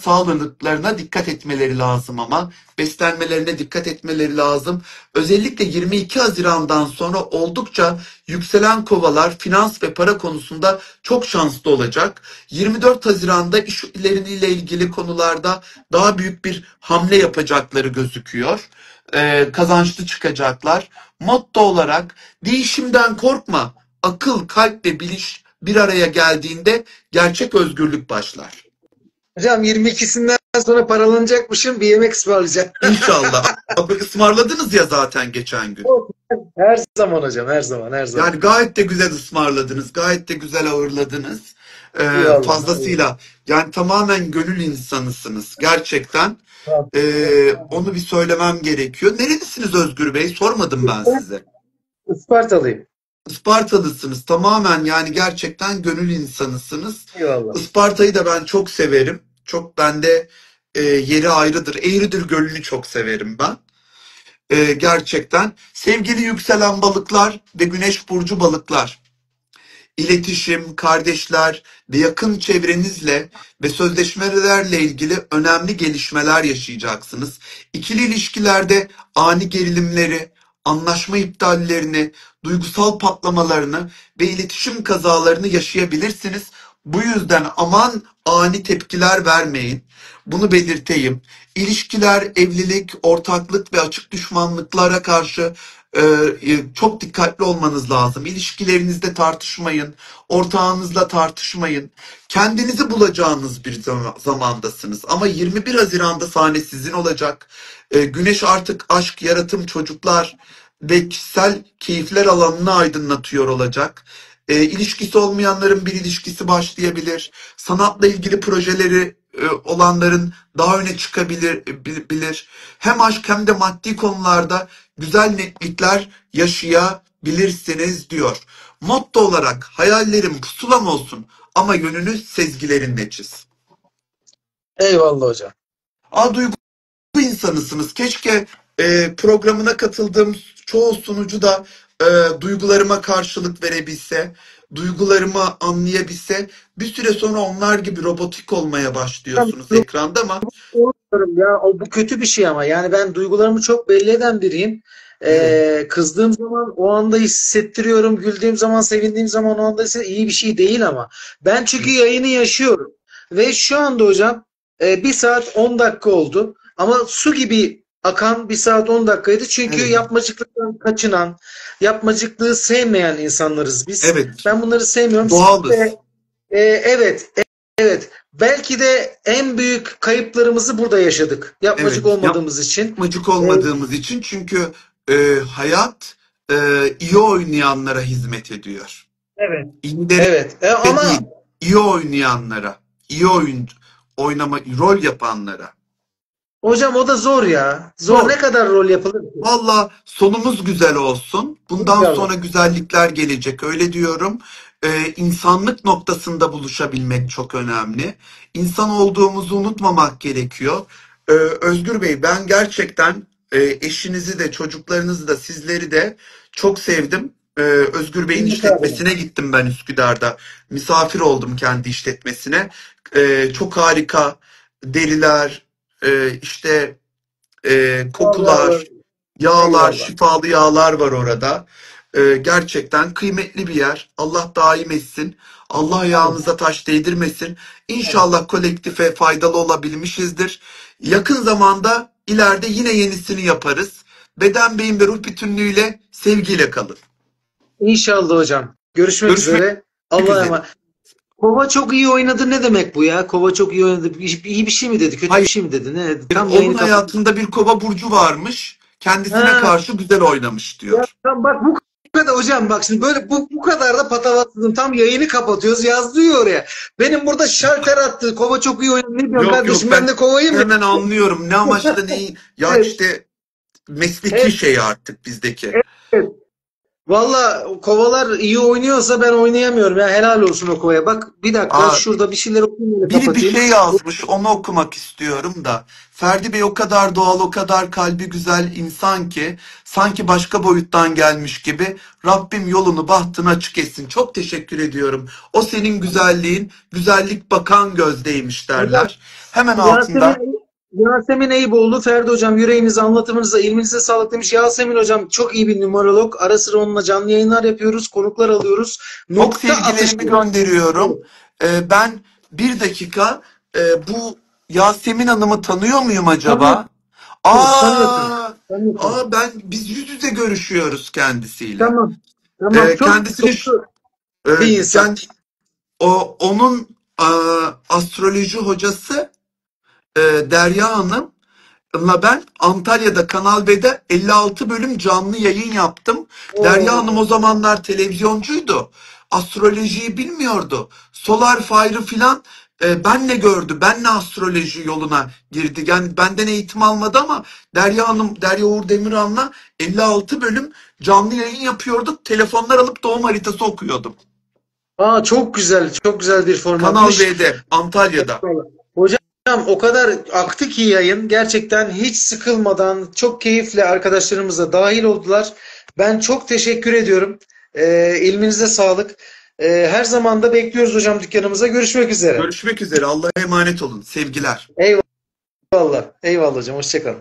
Sağlıklarına dikkat etmeleri lazım ama beslenmelerine dikkat etmeleri lazım. Özellikle 22 Haziran'dan sonra oldukça yükselen kovalar finans ve para konusunda çok şanslı olacak. 24 Haziran'da işleriyle ilgili konularda daha büyük bir hamle yapacakları gözüküyor. Kazançlı çıkacaklar. Motto olarak değişimden korkma. Akıl, kalp ve biliş bir araya geldiğinde gerçek özgürlük başlar. Hocam 22'sinden sonra paralanacakmışım, bir yemek ısmarlayacağım. İnşallah. Abi ısmarladınız ya zaten geçen gün. Her zaman hocam, her zaman, her zaman. Yani gayet de güzel ısmarladınız. Gayet de güzel ağırladınız. Eyvallah. Fazlasıyla. Yani tamamen gönül insanısınız. Gerçekten. Eyvallah. Onu bir söylemem gerekiyor. Nerelisiniz Özgür Bey? Sormadım ben size. Ispartalıyım. Ispartalısınız. Tamamen yani gerçekten gönül insanısınız. Eyvallah. Isparta'yı da ben çok severim. Çok bende yeri ayrıdır. Eğridir Gölü'nü çok severim ben. Gerçekten. Sevgili yükselen balıklar ve güneş burcu balıklar. İletişim, kardeşler ve yakın çevrenizle ve sözleşmelerle ilgili önemli gelişmeler yaşayacaksınız. İkili ilişkilerde ani gerilimleri, anlaşma iptallerini, duygusal patlamalarını ve iletişim kazalarını yaşayabilirsiniz. Bu yüzden aman ani tepkiler vermeyin. Bunu belirteyim. İlişkiler, evlilik, ortaklık ve açık düşmanlıklara karşı çok dikkatli olmanız lazım. İlişkilerinizde tartışmayın, ortağınızla tartışmayın. Kendinizi bulacağınız bir zamandasınız. Ama 21 Haziran'da sahne sizin olacak. Güneş artık aşk, yaratım, çocuklar ve kişisel keyifler alanını aydınlatıyor olacak. İlişkisi olmayanların bir ilişkisi başlayabilir. Sanatla ilgili projeleri olanların daha öne çıkabilir. Hem aşk hem de maddi konularda güzel netlikler yaşayabilirsiniz diyor. Motto olarak hayallerim pusulam olsun ama yönünü sezgilerinle çiz. Eyvallah hocam. Duygu insanısınız. Keşke programına katıldığım çoğu sunucu da duygularıma karşılık verebilse, duygularımı anlayabilse. Bir süre sonra onlar gibi robotik olmaya başlıyorsunuz ekranda ama Duygularım ya, bu kötü bir şey ama yani ben duygularımı çok belli eden biriyim. evet, Kızdığım zaman o anda hissettiriyorum, güldüğüm zaman, sevindiğim zaman o anda iyi bir şey değil ama ben çünkü yayını yaşıyorum ve şu anda hocam 1 saat 10 dakika oldu ama su gibi akan 1 saat 10 dakikaydı çünkü evet, yapmacıklıktan kaçınan, yapmacıklığı sevmeyen insanlarız biz. evet, Ben bunları sevmiyorum. Siz de doğalız. evet, evet. Belki de en büyük kayıplarımızı burada yaşadık. Yapmacık Evet, olmadığımız için. yapmacık E, olmadığımız için çünkü hayat iyi oynayanlara hizmet ediyor. evet. İyilere Evet. değil, Ama iyi oynayanlara, iyi rol yapanlara. hocam o da zor ya. Zor. Zor. Ne kadar rol yapılır ki? Valla sonumuz güzel olsun. Bundan İnşallah. sonra güzellikler gelecek. Öyle diyorum. İnsanlık noktasında buluşabilmek çok önemli. İnsan olduğumuzu unutmamak gerekiyor. Özgür Bey, ben gerçekten eşinizi de çocuklarınızı da sizleri de çok sevdim. Özgür Bey'in İyi abi. işletmesine gittim ben Üsküdar'da. Misafir oldum kendi işletmesine. Çok harika deriler, işte kokular, Vallahi yağlar, eyvallah. şifalı yağlar var orada. Gerçekten kıymetli bir yer. Allah daim etsin. Allah Amin. ayağınıza taş değdirmesin. Amin. İnşallah kolektife faydalı olabilmişizdir. Yakın zamanda ileride yine yenisini yaparız. Beden, beyin ve ruh bütünlüğüyle sevgiyle kalın. İnşallah hocam. Görüşmek Görüşmek üzere. Allah'a üzere. emanet. Kova çok iyi oynadı ne demek bu ya? Kova çok iyi oynadı. İyi bir şey mi dedi? Kötü bir Hayır, şey mi dedi? Ne dedi? Tam onun yayını kapat. hayatında bir kova burcu varmış. Kendisine Ha, karşı güzel oynamış ya diyor. tam bak bu kadar hocam, bak şimdi böyle bu kadar da patavatsızım. Tam yayını kapatıyoruz. Yazıyor oraya. Benim burada şalter attı. Kova çok iyi oynadı. Ne diyorsun Yok yok, kardeşim? Ben ben de kovayım mı? hemen anlıyorum ne amaçla neyi ya Evet, işte mesleki evet, şey artık bizdeki. evet. Valla kovalar iyi oynuyorsa ben oynayamıyorum ya, helal olsun o kovaya. Bak bir dakika, Aa, şurada bir şeyler okuyayım, öyle biri bir kapatayım. şey yazmış, onu okumak istiyorum da. Ferdi Bey o kadar doğal, o kadar kalbi güzel insan ki sanki başka boyuttan gelmiş gibi. Rabbim yolunu bahtını açık etsin. Çok teşekkür ediyorum. O senin güzelliğin, güzellik bakan gözdeymiş Hocam derler. Hemen altında Yasemin Eyüboğlu, Ferdi hocam yüreğinize, anlatımınıza, ilminize sağlık demiş. Yasemin hocam çok iyi bir numerolog. Ara sıra onunla canlı yayınlar yapıyoruz, konuklar alıyoruz. çok Nokta sevgilerimi atışı. gönderiyorum. Ben bir dakika bu Yasemin Hanım'ı tanıyor muyum Tanıyorsun, acaba? tanıyorsun, Aa, tanıyorsun. biz yüz yüze görüşüyoruz kendisiyle. Tamam, tamam. Çok Kendisini doğru e, bir insan. kend, onun astroloji hocası Derya Hanım. Ben Antalya'da Kanal B'de 56 bölüm canlı yayın yaptım. Derya Hanım o Oo. zamanlar televizyoncuydu. Astrolojiyi bilmiyordu. Solar Fire'ı filan benle gördü. Benle astroloji yoluna girdi. Yani benden eğitim almadı ama Derya Hanım, Derya Uğur Demirhan'la 56 bölüm canlı yayın yapıyorduk. Telefonlar alıp doğum haritası okuyordum. Aa, çok güzel, çok güzel bir Kanal formatmış. B'de, Antalya'da. Eyvallah. Hocam o kadar aktı ki yayın. Gerçekten hiç sıkılmadan çok keyifle arkadaşlarımız da dahil oldular. Ben çok teşekkür ediyorum. İlminize sağlık. Her zaman da bekliyoruz hocam dükkanımıza. Görüşmek üzere. Görüşmek üzere. Allah'a emanet olun. Sevgiler. Eyvallah. Eyvallah hocam. Hoşça kalın.